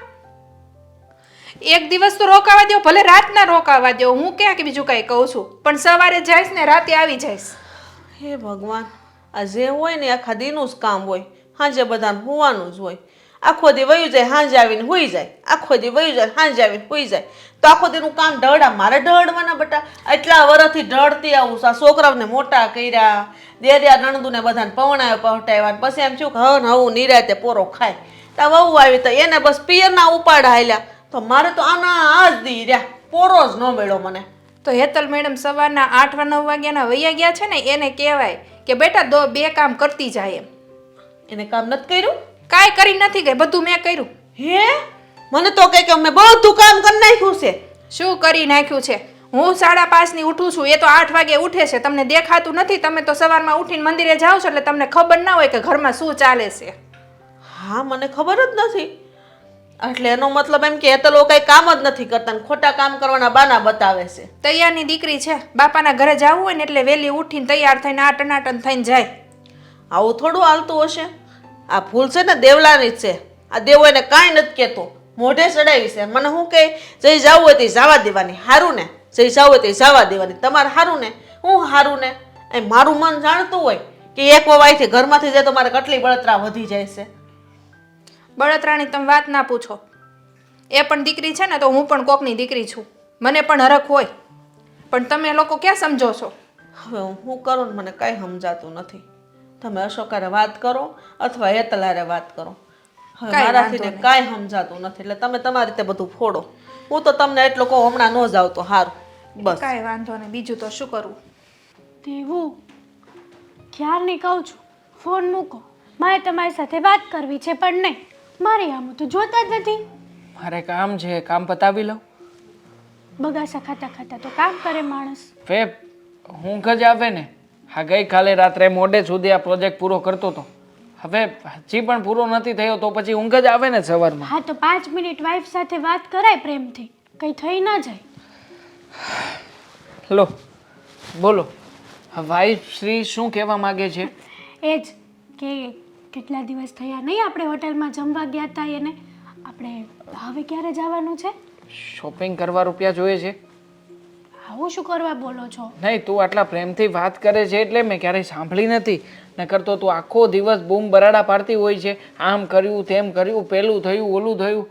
એક દિવસ તો રોકાવા દો, ભલે રાતના રોકાવા દો, હું ક્યાં કે બીજું કાંઈ કહું છું, પણ સવારે જઈશ ને રાતે આવી જઈશ. હે ભગવાન, આ જે હોય ને આખા દીનું જ કામ હોય, સાંજે બધાને હોવાનું જ હોય. આખો દી વયું જાય, સાંજે આવીને હોઈ જાય, આખો દી વયું જાય, સાંજે આવીને હોઈ જાય, તો આખો દીનું કામ ઢળા મારે ઢળવાના બેટા. એટલા વર્ષથી ઢળતી આવું, આ છોકરાઓને મોટા કર્યા, દેર્યા નણંદુને બધાને પવણાયો પહોંટાવ્યા, પછી એમ થયું કે હવું નિરાતે પોરો ખાય. ત્યાં વહુ આવી તો એને બસ પિયરના ઉપાડા હાલ્યા, તો મારે તો આના આ જ દી રહ્યા, પોરો જ ન મળ્યો મને. તો હેતલ મેડમ સવારના 8-9 વાગ્યાના વૈયા ગયા છે ને, એને કહેવાય કે બેટા 2 કામ કરતી જાય એમ. એને કામ નથી કર્યું? કાંઈ કરી નથી ગઈ, બધું મેં કર્યું. હે મને તો કહે કે અમે બધું કામ કરી નાખ્યું છે. શું કરી નાખ્યું છે? હું 5:30 ઉઠું છું, એ તો 8 વાગે ઉઠે છે. તમને દેખાતું નથી, તમે તો સવારમાં ઉઠીને મંદિરે જાઓ છો એટલે તમને ખબર ના હોય કે ઘરમાં શું ચાલે છે. હા મને ખબર જ નથી. એટલે એનો મતલબ એમ કે એ તો લોકો કઈ કામ જ નથી કરતા ને ખોટા કામ કરવાના બાના બતાવે છે. તૈયારની દીકરી છે, બાપાના ઘરે જવું હોય ને એટલે વહેલી ઉઠીને તૈયાર થઈને આ ટનાટન થઈને જાય. આવું થોડું હાલતું હશે? આ ભૂલ છે ને દેવલાની જ છે. આ દેવો એને કાંઈ નથી કહેતો, મોઢે ચડાવી છે. મને શું કહે, જઈ જવું હોય તે જવા દેવાની, સારું ને? જઈ જવું હોય તે જવા દેવાની, તમારે સારું ને? હું સારું ને? એ મારું મન જાણતું હોય કે એક વવાઈથી ઘરમાંથી જાય તો મારે કેટલી બળતરા વધી જાય છે. બળતરાની તમે વાત ના પૂછો. એ પણ દીકરી છે ને તો હું પણ કોકની દીકરી છું, મને પણ હરખ હોય, પણ તમે લોકો ક્યાં સમજો છો? હવે હું કરું ને મને કાંઈ સમજાતું નથી. તમે અશોકારે વાત કરો અથવા હેતલારે વાત કરો. હવે કાંઈ મારાથી વાંધો ને કાંઈ સમજાતું નથી, એટલે તમે તમારી રીતે બધું ફોડો. હું તો તમને એટલો કહું હમણાં ન જાવ તો સારું બસ. કાંઈ વાંધો નહીં, બીજું તો શું કરવું. દેવું, ક્યારની કહું છું ફોન મૂકો, મારે તમારી સાથે વાત કરવી છે, પણ નહીં, મારી આમ તો જોતા જ નથી. મારે કામ છે, કામ પતાવી લઉં. બગાસા ખાતા ખાતા તો કામ કરે માણસ. ફે ઊંઘ જ આવે ને. હા ગઈકાલે રાત્રે મોડે સુધી આ પ્રોજેક્ટ પૂરો કરતો હતો, હવે હજી પણ પૂરો નથી થયો, તો પછી ઊંઘ જ આવે ને સવારમાં. હા તો 5 મિનિટ વાઈફ સાથે વાત કરાય પ્રેમથી, કંઈ થઈ ના જાય. લો બોલો, વાઈફ શ્રી શું કહેવા માંગે છે? એ જ કે કેટલા દિવસ થયા નહીં આપણે હોટલમાં જમવા ગયા હતા, એને આપણે હવે ક્યારે જવાનું છે? શોપિંગ કરવા રૂપિયા જોઈએ છે. આવું શું કરવા બોલો છો? નહીં, તું આટલા પ્રેમથી વાત કરે છે એટલે મેં ક્યારેય સાંભળી નથી. નકર તો તું આખો દિવસ બૂમ બરાડા પાડતી હોય છે, આમ કર્યું તેમ કર્યું, પેલું થયું ઓલું થયું.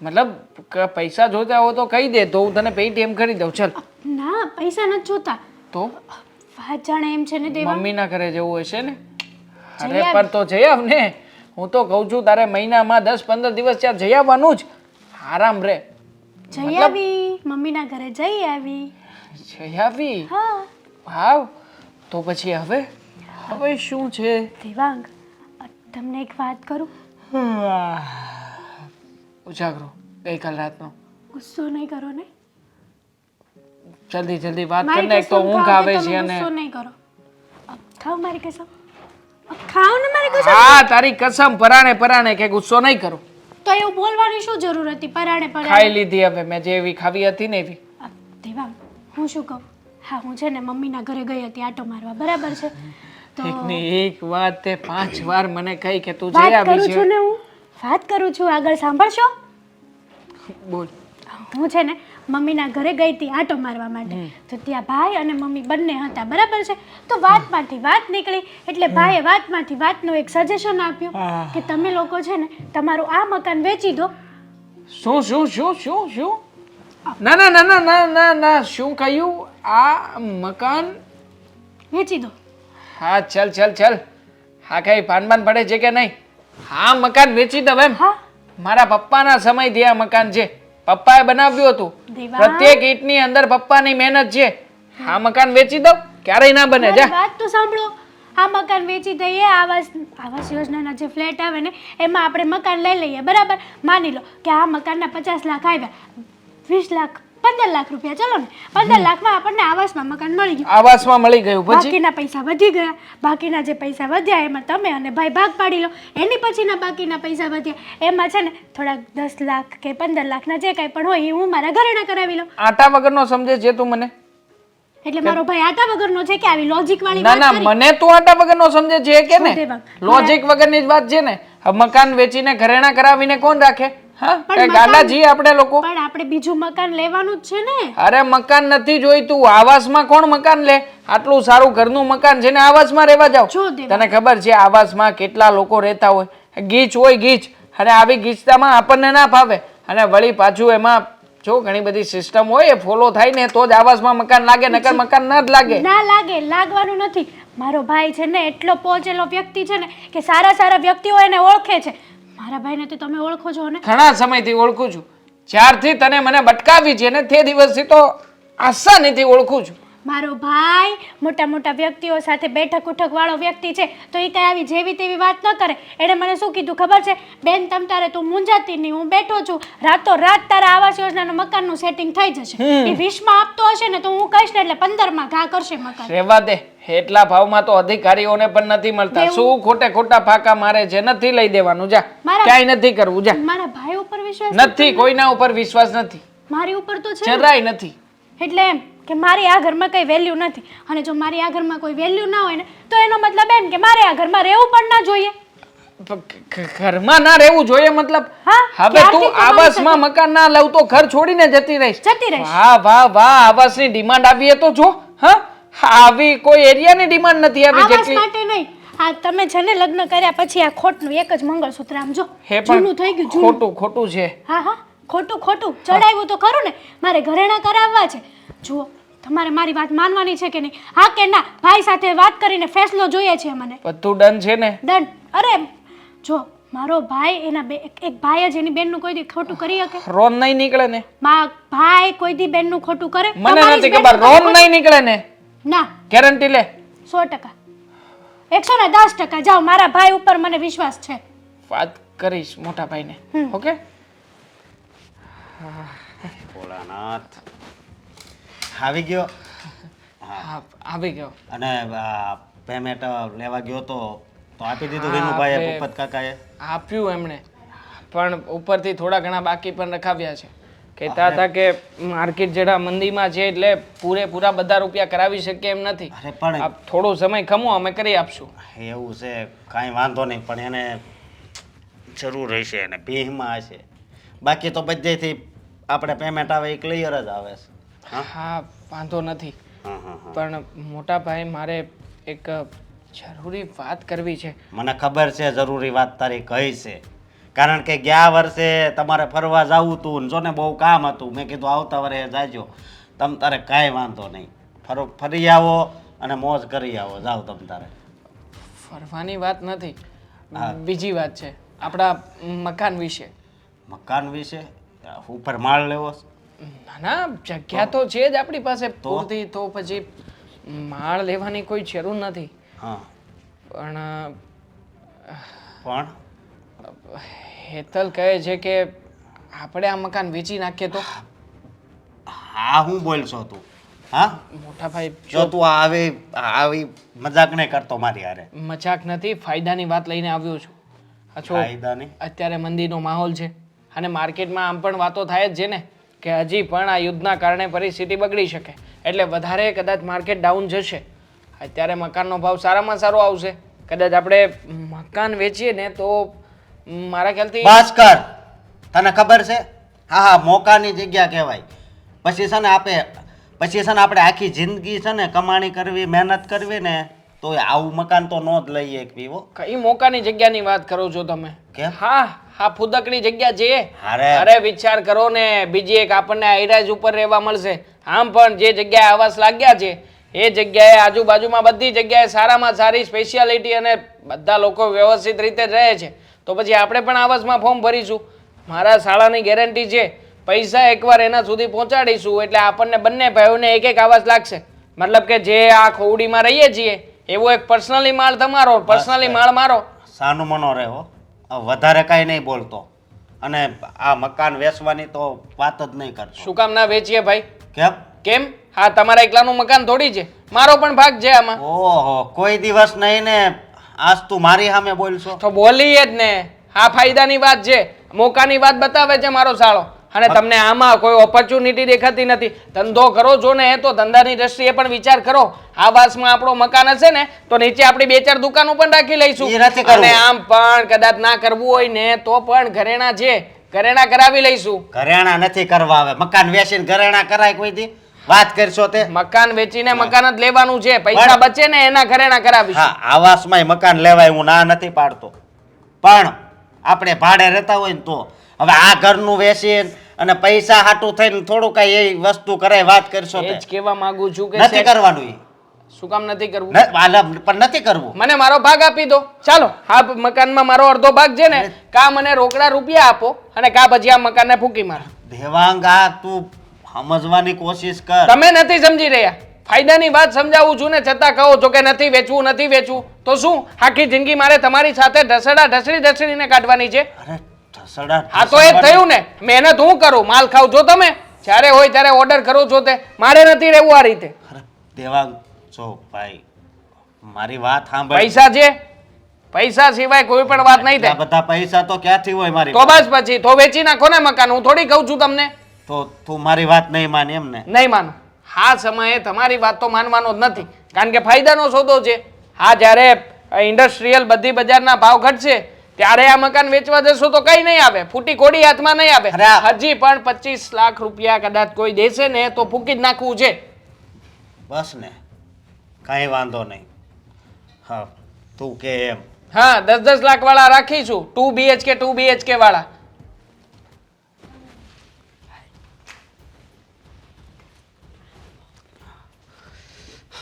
મતલબ પૈસા જોતા હોય તો કહી દે, તો હું તને પેટીએમ કરી દઉં. ચાલ. ના, પૈસા નથી જોતા. તો વાત જાણે એમ છે ને દેવા. મમ્મીના ઘરે જવું હશે ને? અરે પર તો જઈ આવ ને. હું તો કહું છું તારે મહિનામાં 10-15 દિવસ ત્યાં જઈ આવવાનું જ, આરામ રે. જઈ આવી, મમ્મીના ઘરે જઈ આવી. જઈ આવી? હા. વાવ. તો પછી હવે હવે શું છે? દેવાંગ, તમને એક વાત કરું? ઉજાગરો ગઈકાલ રાતનો. ગુસ્સો નહીં કરો ને. જલ્દી જલ્દી વાત મારી કરને, એક તો કસમ ઊંઘ ખાઓ આવે કે છે તમે અને ગુસ્સો નહીં કરો. ખાઓ મારી કસમ. ખાઓ ને મારી કસમ. હા તારી કસમ, પરાણે પરાણે કે ગુસ્સો નહીં કરું. તો એવું બોલવાની શું જરૂર હતી? પરાણે ખાઈ પરાણે. લીધી હવે મેં, જેવી ખાવી હતી ને એવી. દેવાંગ, હું શું કહું? હા, હું છે ને મમ્મીના ઘરે ગઈ હતી આટો મારવા, બરાબર છે? તો એકની એક વાત તે 5 વાર મને કહી કે તું જઈ વાત આવી કરું છે. છું ને, હું વાત કરું છું, આગળ સાંભળશો? બોલ. હું છે ને મમ્મીના ઘરે ગઈ હતી આટો મારવા માટે, તો ત્યાં ભાઈ અને મમ્મી બંને હતા, બરાબર છે? તો વાતમાંથી વાત નીકળી એટલે ભાઈએ વાતમાંથી વાતનું એક સજેશન આપ્યું કે તમે લોકો છે ને તમારું આ મકાન વેચી દો. શું શું શું શું શું? ના ના ના ના ના ના ના, શું કહ્યું? આ મકાન વેચી દો. હા ચાલ ચાલ ચાલ, હા કઈ પાનબાન પડે છે કે નહીં? હા મકાન વેચી દઉં એમ? હા મારા પપ્પાના સમયથી આ મકાન છે. પપ્પાએ બનાવ્યું હતું. દેવા. પ્રત્યેક ઈંટની અંદર પપ્પાની મહેનત છે. આ મકાન વેચી દઉં? ક્યારેય ના બને. જા. મારી વાત તો સાંભળો. આ મકાન વેચી દઈએ, આવાસ યોજનાના જે ફ્લેટ આવે ને એમાં આપણે મકાન લઈ લઈએ, બરાબર? માની લો કે આ મકાનના 50 લાખ આવ્યા, 20 લાખ 15 લાખ રૂપિયા, ચલો ને 15 લાખમાં આપણને આવાસમાં મકાન મળી ગયું. આવાસમાં મળી ગયું પછી? બાકીના પૈસા વધી ગયા. બાકીના જે પૈસા વધ્યા એમાં તમે અને ભાઈ ભાગ પાડી લો. એની પછીના બાકીના પૈસા વધ્યા એમાં છે ને થોડાક 10 લાખ કે 15 લાખના જે કાંઈ પણ હોય એ હું મારા ઘરેણા કરાવી લઉં. આટા વગરનો સમજે છે તું મને? એટલે મારો ભાઈ આટા વગરનો છે કે આવી લોજિક વાળી ના વાત ના, કરી? મને તું આટા વગરનો સમજે છે કે શું ને? દેવાંગ? લોજિક વગરની જ વાત છે ને. હવે મકાન વેચીને ઘરેણા કરાવીને કોણ રાખે? હા પણ કઈ ગાડા છીએ આપણે લોકો? પણ આપણે બીજું મકાન લેવાનું જ છે ને. અરે મકાન નથી જોઈતું. આવાસમાં કોણ મકાન લે? આટલું સારું ઘરનું મકાન છે ને આવાસમાં રહેવા જાવ. જો દેવાંગ. તને ખબર છે આવાસમાં કેટલા લોકો રહેતા હોય? ગીચ હોય ગીચ. અને આવી ગીચતામાં આપણને ના ફાવે. અને વળી પાછું એમાં જો ઘણી બધી સિસ્ટમ હોય એ ફોલો થાય ને તો જ આવાસમાં મકાન લાગે, નકર મકાન ના જ લાગે. ના લાગે, લાગવાનું નથી. મારો ભાઈ છે ને એટલો પહોંચેલો વ્યક્તિ છે ને કે સારા સારા વ્યક્તિઓ એને ઓળખે છે. મારા ભાઈને તો તમે ઓળખો છો ને? ઘણા સમયથી ઓળખું છું. જ્યારથી તને મને ભટકાવી છે ને તે દિવસથી તો આસાનીથી ઓળખું છું. મારો ભાઈ મોટા મોટા વ્યક્તિઓ સાથે બેઠક ઉઠક વાળો વ્યક્તિ છે તો એ કઈ આવી જેવી તેવી વાત ન કરે. એણે મને શું કીધું ખબર છે? બેન તમ તારે તું મૂંઝાતી નહીં, હું બેઠો છું, રાતો રાત તારા આવાસ યોજનાનું મકાનનું સેટિંગ થઈ જશે. એ 20માં આપતો હશે ને તો હું કહીશ ને એટલે 15માં ઘા કરશે મકાન. રહેવા દે. એટલા ભાવમાં તો અધિકારીઓને પણ નથી મળતા. શું ખોટે ખોટા ફાકા મારે છે? નથી લઈ દેવાનું. જા, ક્યાંય નથી કરવું. જા. મારા ભાઈ ઉપર વિશ્વાસ નથી, કોઈના ઉપર વિશ્વાસ નથી, મારી ઉપર તો છે ને. જરાય નથી. એટલે એમ કે મારી આ ઘરમાં કઈ વેલ્યુ નથી. અને જો મારી આ ઘરમાં કોઈ વેલ્યુ ના હોય ને તો એનો મતલબ એમ કે મારે આ ઘરમાં રહેવું પણ ના જોઈએ. ઘરમાં ના રહેવું જોઈએ મતલબ? હા, હવે ક્યારથી તું કમાઈ આવાસમાં મકાન ના લઉં તો ઘર છોડીને જતી રહીશ? જતી રહીશ. વાહ વાહ વાહ, આવાસની ડિમાન્ડ આવી તો જો. હા, આવી કોઈ એરિયાની ડિમાન્ડ નથી આવી આવાસ જેટલી. માટે નહીં. આ તમે છે ને લગ્ન કર્યા પછી આ ખોટનું એક જ મંગળસૂત્ર આમ જો હે જૂનું થઈ પણ ગયું, જૂનું. ખોટું ખોટું છે. હા હા, ખોટું ખોટું ચડાવ્યું તો ખરું ને. મારે ઘરેણા કરાવવા છે. જુઓ, તમારે મારી વાત માનવાની છે કે નહીં? હા કે ના? ભાઈ સાથે વાત કરીને ફેસલો જોઈએ છે મને. બધું ડન છે ને? ડન. અરે જો મારો ભાઈ એના એક ભાઈ જ એની બેનનું કોઈ દી ખોટું કરી શકે? રોન નહીં નીકળે ને? ભાઈ કોઈ દી બેનનું ખોટું કરે? મને તમારી નથી જ ખબર. બેનનું રોન ખોટું? નહીં નીકળે ને? ના, ગેરંટી લે. 100%, 110%. જાઓ, મારા ભાઈ ઉપર મને વિશ્વાસ છે. વાત કરીશ મોટા ભાઈને. ઓકે? ભોળાનાથ આવી ગયો. હા, આવી ગયો. અને પેમેન્ટ લેવા ગયો તો આપી દીધું વિનુભાઈએ, ભૂપત કાકાએ? આપ્યું એમણે, પણ ઉપરથી થોડા ઘણા બાકી પણ રખાવ્યા છે. કહેતા હતા કે માર્કેટ જેડા મંદીમાં છે એટલે પૂરેપૂરા બધા રૂપિયા કરાવી શકીએ એમ નથી. અરે પણ આપ થોડો સમય ખમો, અમે કરી આપશું. એવું છે, કાંઈ વાંધો નહીં, પણ એને જરૂર રહેશે એને ભીહમાં હશે. બાકી તો બધેથી આપણે પેમેન્ટ આવે એ ક્લિયર જ આવે છે. હા, વાંધો નથી. હા હા હા. પણ મોટા ભાઈ મારે એક જરૂરી વાત કરવી છે. મને ખબર છે જરૂરી વાત તારી કઈ છે, કારણ કે ગયા વર્ષે તમારે ફરવા જવું હતું, જો ને બહુ કામ હતું. મેં કીધું આવતા વર્ષે જાજો, તમ તારે કાંઈ વાંધો નહીં, ફરી આવો અને મોજ કરી આવો, જાઓ તમ તારે. ફરવાની વાત નથી, બીજી વાત છે આપણા મકાન વિશે. મકાન વિશે? ઉપર માળ લેવો? ના ના, જગ્યા તો છે જ આપણી પાસે પૂરતી, તો પછી માળ લેવાની કોઈ જરૂર નથી. હા, પણ હેતલ કહે છે કે આપણે આ મકાન વેચી નાખીએ તો? હા, હું બોલશો તું? હા મોટા ભાઈ, જો તું આવી મજાક નહીં કરતો મારી હારે. મજાક નથી, ફાયદાની વાત લઈને આવ્યો છું. અચ્છો, ફાયદાની? અત્યારે મંદીનો માહોલ છે અને માર્કેટમાં આમ પણ વાતો થાય જ છે ને કે હજી પણ આ યુદ્ધના કારણે પરિસ્થિતિ બગડી શકે, એટલે વધારે કદાચ માર્કેટ ડાઉન જશે. અત્યારે મકાનનો ભાવ સારામાં સારો આવશે. કદાચ આપણે મકાન વેચીએ ને તો મારા ખ્યાલથી બસ કર, તને ખબર છે? હા હા, મોકાની જગ્યા કહેવાય. પછી છે ને આપણે આખી જિંદગી છે ને કમાણી કરવી, મહેનત કરવી ને તો આવું મકાન તો નો જ લઈએ એક પીવો. કઈ મોકાની જગ્યાની વાત કરો છો તમે? કેમ? હા હા, ફુદકની જગ્યા છે. અરે અરે વિચાર કરો ને, બીજી એક આપણને આઈરાજ ઉપર રહેવા મળશે. આમ પણ જે જગ્યાએ આવાસ લાગ્યા છે એ જગ્યાએ આજુબાજુમાં બધી જગ્યાએ સારામાં સારી સ્પેશિયાલિટી અને બધા લોકો વ્યવસ્થિત રીતે રહે છે તો પછી આપણે પણ આવાસમાં ફોર્મ ભરીશું. મારા શાળાની ગેરંટી છે પૈસા એકવાર એના સુધી પહોંચાડીશું એટલે આપણને બંને ભાઈઓને એક એક આવાસ લાગશે. મતલબ કે જે આ ખોવડીમાં રહીએ છીએ એવો એક પર્સનલી માળ તમારો, પર્સનલી માળ મારો. સાનું મનો રહો, વધારે કાંઈ નહીં બોલતો. અને આ મકાન વેચવાની તો વાત જ નહીં કરતો. શું કામ ના વેચીએ ભાઈ? કેમ? કેમ? હા તમારા એકલાનું મકાન થોડી છે, મારો પણ ભાગ છે આમાં. ઓહો, કોઈ દિવસ નહીં ને આજ તું મારી સામે બોલશો? તો બોલીએ જ ને. હા ફાયદાની વાત છે, મોકાની વાત બતાવે છે મારો સાળો. અને તમને આમાં કોઈ ઓપોર્ચ્યુનિટી દેખાતી નથી. ધંધો કરો છો ને તો ધંધાની દ્રષ્ટિએ પણ વિચાર કરો. આવાસમાં આપણો મકાન હશે ને તો નીચે આપણી 2-4 દુકાનો પણ રાખી લઈશું. એ નથી કરવું. અને આમ પણ કદાચ ના કરવું હોય ને તો પણ ઘરેણા છે, ઘરેણા કરાવી લઈશું. ઘરેણા નથી કરવા. હવે મકાન વેચીને ઘરેણા કરાય કોઈ દી? વાત કરશો તે? મકાન વેચીને મકાન જ લેવાનું છે, પૈસા બચે ને એના ઘરેણા કરાવીશું. હા, આવાસમાંય મકાન લેવાય, હું ના નથી પાડતો, પણ આપણે ભાડે રહેતા હોય ને તો. હવે આ ઘરનું વેચીને અને પૈસા હાટું થઈને થોડું કઈ એ વસ્તુ કરાય, વાત કરશો તે? એ જ કહેવા માંગુ છું કે નથી કરવાનું ઈ. શું કામ નથી કરવું? પણ નથી કરવું. મને મારો ભાગ આપી દો. ચાલો, આ મકાનમાં મારો અડધો ભાગ છે ને, કા મને રોકડા રૂપિયા આપો અને કા પછી આ મકાનને ફૂંકી મારો. દેવાંગ, આ તું સમજવાની કોશિશ કર. તમે નથી સમજી રહ્યા. ફાયદાની વાત સમજાવું છું ને છતાં કહો છો કે નથી વેચવું, નથી વેચવું. તો શું આખી જિંદગી મારે તમારી સાથે ઢસડીને કાઢવાની છે? અરે ઢસડા હા તો એ જ થયું ને. મહેનત હું કરું, માલ ખાવ છો તમે. જ્યારે હોય ત્યારે ઓર્ડર કરો છો તે. મારે નથી રહેવું આ રીતે. અરે દેવાંગ, જો ભાઈ મારી વાત સાંભળ. પૈસા છે, પૈસા સિવાય કોઈ પણ વાત નહીં આ થાય. બધા પૈસા તો ક્યાંથી હોય મારી તો પાસે? બસ પછી તો વેચી નાખો ને મકાન. હું થોડી કહું છું તમને. તો તું મારી વાત નહીં માને એમ ને? નહીં માનો. હા સમયે તમારી વાત તો માનવાનો જ નથી, કારણ કે ફાયદાનો સોદો છે. હા જ્યારે ઇન્ડસ્ટ્રીયલ બધી બજારના ભાવ ઘટશે ત્યારે આ મકાન વેચવા જશો તો કઈ નહીં આવે, ફૂટી કોડી હાથમાં નહીં આવે. અરે હજી પણ 25 લાખ રૂપિયા કદાચ કોઈ દેશે ને તો ફૂકી જ નાખવું છે. બસ ને, કાંઈ વાંધો નહીં. હા, તું કે એમ. હા 10-10 લાખ વાળા રાખીશું, 2 BHK વાળા.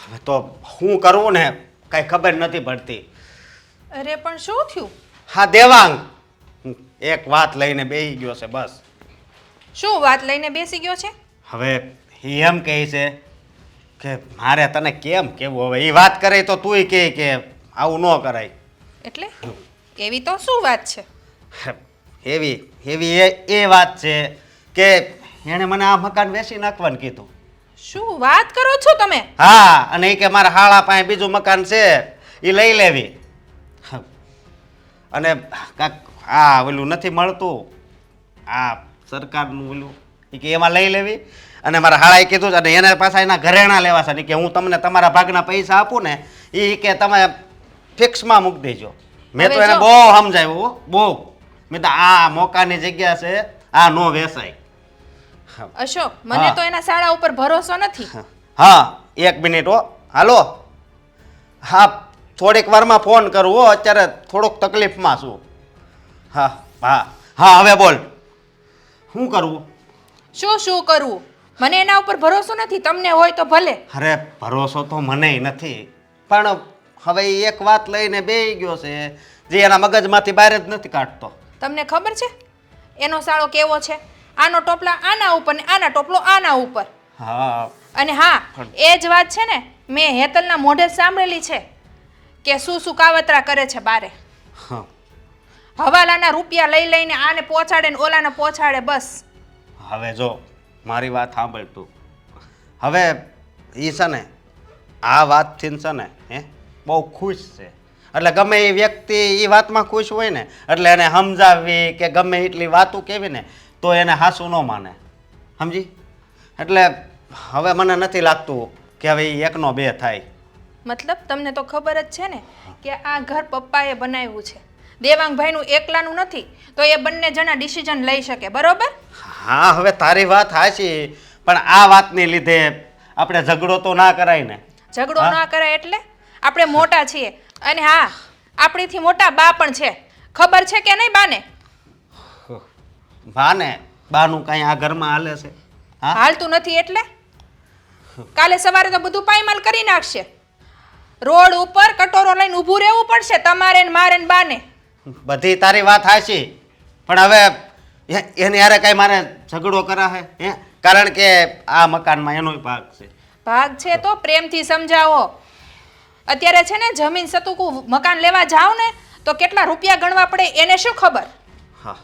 હવે તો શું કરવું ને કઈ ખબર નથી પડતી. અરે પણ શું થયું? હા દેવાંગ, એક વાત લઈને બેસી ગયો છે બસ. શું વાત લઈને બેસી ગયો છે? હવે એ એમ કહે છે કે મારે તને કેમ કેવું. હવે એ વાત કરે તો તુંય કહે કે આવું ન કરાય. એટલે એવી તો શું વાત છે? એવી એ વાત છે કે એણે મને આ મકાન વેચી નાખવાનું કીધું. શું વાત કરો છો તમે? હા, અને એ કે મારા હાળા પાસે બીજું મકાન છે એ લઈ લેવી. અને કાંક આ ઓલું નથી મળતું, આ સરકારનું ઓલું, એ કે એમાં લઈ લેવી. અને મારા હાળાએ કીધું અને એના પાછા એના ઘરેણા લેવા છે કે હું તમને તમારા ભાગના પૈસા આપું ને એ કે તમે ફિક્સમાં મૂકી દેજો. મેં તો હવે એને જો. બહુ સમજાવ્યું, બહુ. મેં તો આ મોકાની જગ્યા છે, આ નો વેચાય. અશોક, મને હા. તો એના શાળા ઉપર ભરોસો નથી. હા, 1 મિનિટ હો. હાલો. હા, થોડીક વારમાં ફોન કરું હો, અત્યારે થોડોક તકલીફમાં છું. હા હા હા, હવે બોલ શું કરવું? શું કરવું? મને એના ઉપર ભરોસો નથી. તમને હોય તો ભલે. અરે ભરોસો તો મનેય નથી, પણ હવે ઈ એક વાત લઈને બેસી ગયો છે જે એના મગજમાંથી બહાર જ નથી કાઢતો. તમને ખબર છે એનો શાળો કેવો છે? આનો ટોપલા આના ઉપર ને આના ટોપલો આના ઉપર. હા, અને હા, એ જ વાત છે ને મેં હેતલના મોઢે જ સાંભળેલી છે કે શું કાવતરા કરે છે બારે. હા. હવાલાના રૂપિયા લઈ લઈને આને પહોંચાડે ને ઓલાને પહોંચાડે. બસ હવે જો મારી વાત સાંભળ તું. હવે એ છે ને આ વાતથી છે ને બહુ ખુશ છે. એટલે ગમે એ વ્યક્તિ એ વાતમાં ખુશ હોય ને એટલે એને સમજાવવી કે ગમે એટલી વાતો કહેવી ને તો એને હાસું ન માને, સમજી? એટલે હવે મને નથી લાગતું કે હવે એ 1 નો 2 થાય. મતલબ તમને તો ખબર જ છે ને કે આ ઘર પપ્પાએ બનાવ્યું છે, દેવાંગભાઈનું એકલાનું નથી. તો એ બંને જણા ડિસિઝન લઈ શકે, બરોબર? હા, હવે તારી વાત હાચી, પણ આ વાતને લીધે આપણે ઝઘડો તો ના કરાય ને. ઝઘડો ના કરાય એટલે આપણે મોટા છીએ. અને હા, આપણીથી મોટા બા પણ છે. ખબર છે કે નહીં બાને? બાને બાનું કાંઈ આ ઘરમાં હાલે છે? હા, હાલતું નથી એટલે કાલે સવારે તો બધું પાયમાલ કરી નાખશે. રોડ ઉપર કટોરો લઈને ઊભું રહેવું પડશે તમારે ને મારે ને બાને. બધી તારી વાત હાચી, પણ હવે એની હારે કઈ મારે ઝઘડો કરાશે હે? કારણ કે આ મકાનમાં એનોય ભાગ છે. ભાગ છે તો પ્રેમથી સમજાવો. અત્યારે છે ને જમીન સતુકું મકાન લેવા જાવ ને તો કેટલા રૂપિયા ગણવા પડે એને શું ખબર. હા,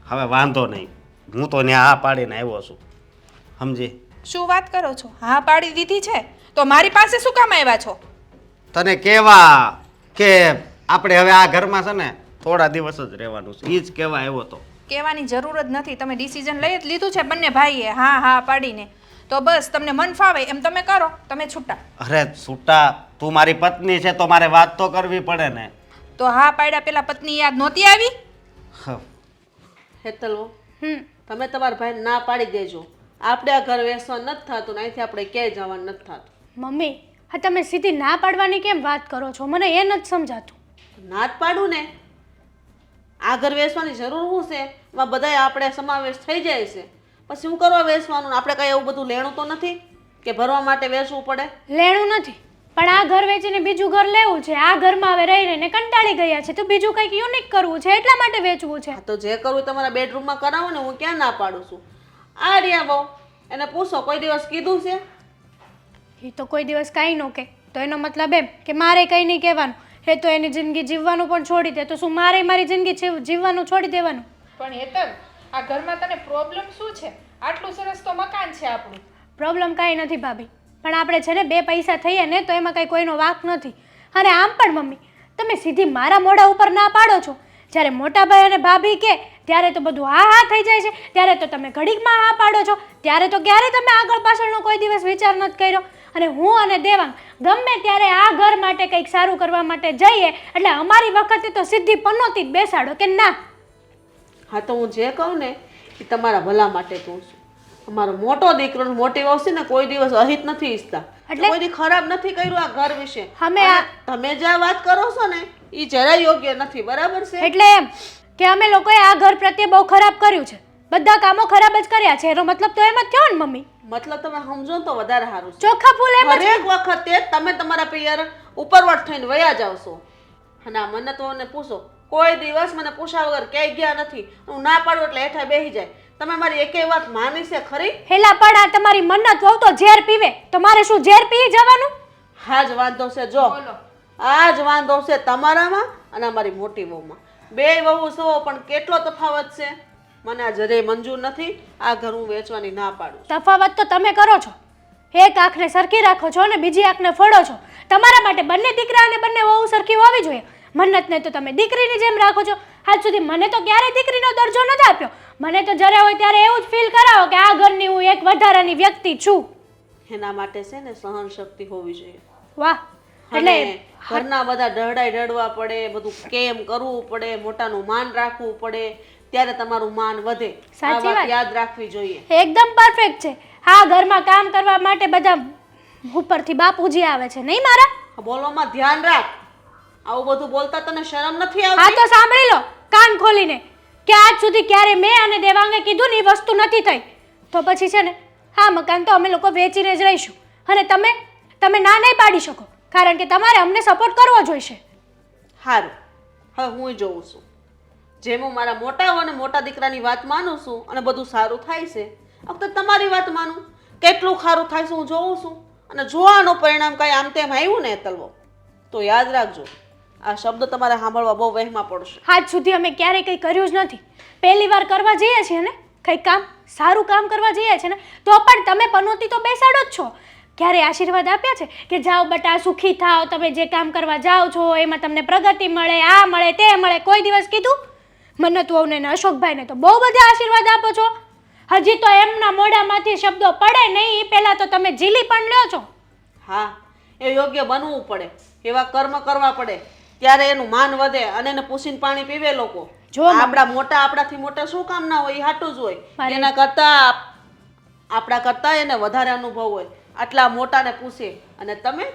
હવે વાંધો નહીં, હું તો ત્યાં હા પાડીને આવ્યો છું, સમજી? શું વાત કરો છો? હા પાડી દીધી છે તો મારી પાસે શું કામ આવ્યા છો? તને કહેવા કે આપણે હવે આ ઘરમાં છે ને થોડા દિવસ જ રહેવાનું છે, એ જ કહેવા આવ્યો તો. કહેવાની જરૂર જ નથી, તમે ડિસિઝન લઈ જ લીધું છે બંને ભાઈએ હા હા પાડીને. તો બસ તમને મન ફાવે એમ તમે કરો, તમે છૂટા. અરે છૂટા, તું મારી પત્ની છે તો મારે વાત તો કરવી પડે ને. તો હા પાડ્યા પેલા પત્ની યાદ નહોતી આવી? હા. હેતલ, તમે તમારા ભાઈને ના પાડી દેજો. આપણે આ ઘર વેચવાનું નથી થતું ને અહીંથી આપણે ક્યાંય જવાનું નથી થતું. મમ્મી, હા તમે સીધી ના પાડવાની કેમ વાત કરો છો? મને એ નથી સમજાતું. ના જ પાડું ને, આ ઘર વેચવાની જરૂર શું છે? એમાં બધાય આપણે સમાવેશ થઈ જાય છે. પછી શું કરવા વેચવાનું? આપણે કઈ એવું બધું લેણું તો નથી કે ભરવા માટે વેચવું પડે. લેણું નથી, પણ આ ઘર વેચીને બીજું ઘર લેવું છે. આ ઘરમાં હવે રહી રહીને કંટાળી ગયા છે તો બીજું કંઈક યુનિક કરવું છે, એટલા માટે વેચવું છે. હા, તો જે કરવું તમારા બેડરૂમમાં કરાવો ને, હું ક્યાં ના પાડું છું. આ રહ્યા બહુ, એને પૂછો કોઈ દિવસ કીધું છે? એ તો કોઈ દિવસ કાંઈ ન કહે તો એનો મતલબ એમ કે મારે કંઈ નહીં કહેવાનું. એ તો એની જિંદગી જીવવાનું પણ છોડી દે, તો શું મારે મારી જિંદગી જીવવાનું છોડી દેવાનું? પણ હેતલ, આ ઘરમાં તને પ્રોબ્લેમ શું છે? આટલું સરસ તો મકાન છે આપણું. પ્રોબ્લેમ કાંઈ નથી ભાભી, પણ આપણે છે ને બે પૈસા થઈએ ને તો એમાં કાંઈ કોઈનો વાંક નથી. અને આમ પણ મમ્મી, તમે સીધી મારા મોઢા ઉપર ના પાડો છો. જ્યારે મોટા ભાઈ અને ભાભી કે ત્યારે તો બધું હા હા થઈ જાય છે, ત્યારે તો તમે ઘડીકમાં હા પાડો છો. ત્યારે તો ક્યારે તમે આગળ પાછળનો કોઈ દિવસ વિચાર નથી કર્યો. અને હું અને દેવાંગ ગમે ત્યારે આ ઘર માટે કંઈક સારું કરવા માટે જઈએ એટલે અમારી વખતે તો સીધી પનોતી જ બેસાડો કે ના. હા, તો હું જે કહું ને એ તમારા ભલા માટે કહું છું. અમારો મોટો દીકરો ને મોટી વહુ છે ને કોઈ દિવસ અહિત નથી ઈચ્છતા, એટલે? કોઈ દી ખરાબ નથી કર્યું આ ઘર વિશે. અમે અને તમે જે વાત કરો છો ને એ જરાય યોગ્ય નથી, બરાબર છે? એટલે એમ કે અમે લોકોએ આ ઘર પ્રત્યે બહુ ખરાબ કર્યું છે, બધા કામો ખરાબ જ કર્યા છે, એનો મતલબ તો એમ જ થયો ને મમ્મી? મતલબ તમે સમજો ને તો વધારે સારું છે. ચોખ્ખા ફૂલ એમ જ. હરેક વખતે તમે તમારા પિયર ઉપરવટ થઈને વયા જાવ છો. અને આ મને તો મને પૂછો, કોઈ દિવસ મને પૂછ્યા વગર ક્યાંય ગયા નથી. હું ના પાડું એટલે હેઠા બેસી જાય. તમે મારી એકેય વાત માની છે ખરી? હેલા પડા તમારી મન્નત વહુ તો ઝેર પીવે, તો મારે શું ઝેર પી જવાનું? હા જ વાંધો છે. જો આ જ વાંધો છે તમારામાં અને અમારી મોટી વહુમાં. બે વહુ છો પણ કેટલો તફાવત છે, મને આ જરાય મંજૂર નથી. આ ઘર હું વેચવાની ના પાડું. તફાવત તો તમે કરો છો, એક આંખને સરખી રાખો છો અને બીજી આંખને ફોડો છો. તમારા માટે બંને દીકરા અને બંને વહુ સરખી હોવી જોઈએ. મન્નતને તો તમે દીકરીની જેમ રાખો છો. આજ સુધી મને તો ક્યારેય દીકરીનો દરજ્જો નથી આપ્યો. મને તો જ્યારે હોય ત્યારે એવું જ ફીલ કરાવો કે આ ઘરની હું એક વધારાની વ્યક્તિ છું. એના માટે છે ને સહન શક્તિ હોવી જોઈએ. વાહ, એટલે એટલે ઘરના બધા ઢળડાઈ ઢળવા પડે, બધું કેમ કરવું પડે, મોટાનું માન રાખવું પડે, ત્યારે તમારું માન વધે. આ સાચી વાત વાત. યાદ રાખવી જોઈએ. એકદમ પરફેક્ટ છે. આ ઘરમાં કામ કરવા માટે બધા ઉપરથી બાપુજી આવે છે નહીં મારા? બોલવામાં ધ્યાન રાખ. આવું બધું બોલતા તને શરમ નથી હા આવતી? તો સાંભળી લો કાન ખોલીને કે આજ સુધી ક્યારે મેં અને દેવાંગે કીધું ને એ વસ્તુ નથી થઈ. તો પછી છે ને હા મકાન તો અમે લોકો વેચીને જ રહીશું. અને તમે ના નહીં પાડી શકો, કારણ કે તમારે અમને સપોર્ટ કરવો જોઈશે. સારું, હવે હું જોઉં છું. જેમ હું મારા મોટા અને મોટા દીકરાની વાત માનું છું અને બધું સારું થાય છે, વખતે તમારી વાત માનું. કેટલું સારું થાય છે હું જોઉં છું. અને જોવાનું પરિણામ કાંઈ આમ તેમ આવ્યું ને તલવો તો યાદ રાખજો, આ શબ્દ તમારે સાંભળવા બહુ વહેમાં પડશે. આજ સુધી અમે ક્યારેય કંઈ કર્યું જ નથી. પહેલી વાર કરવા જઈએ છીએ ને કંઈક કામ, સારું કામ કરવા જઈએ છીએ ને તો પણ તમે પનોતી તો બેસાડો જ છો. ક્યારે આશીર્વાદ આપ્યા છે કે જાઓ બટા સુખી થાઓ, તમે જે કામ કરવા જાઓ છો એમાં તમને પ્રગતિ મળે, આ મળે તે મળે? કોઈ દિવસ કીધું? મન્નત વહુને ને અશોકભાઈને તો બહુ બધા આશીર્વાદ આપો છો. હજી તો એમના મોઢામાંથી શબ્દો પડે નહીં પહેલાં તો તમે ઝીલી પણ લ્યો છો. હા, એ યોગ્ય બનવું પડે, એવા કર્મ કરવા પડે, ત્યારે એનું માન વધે અને એને પૂછીને પાણી પીવે લોકો. જો મમ્મી. આપણાથી મોટા શું કામ ના હોય, એ હાટું જ હોય. એના કરતા આપણા કરતા એને વધારે અનુભવ હોય. આટલા મોટાને પૂછે અને તમે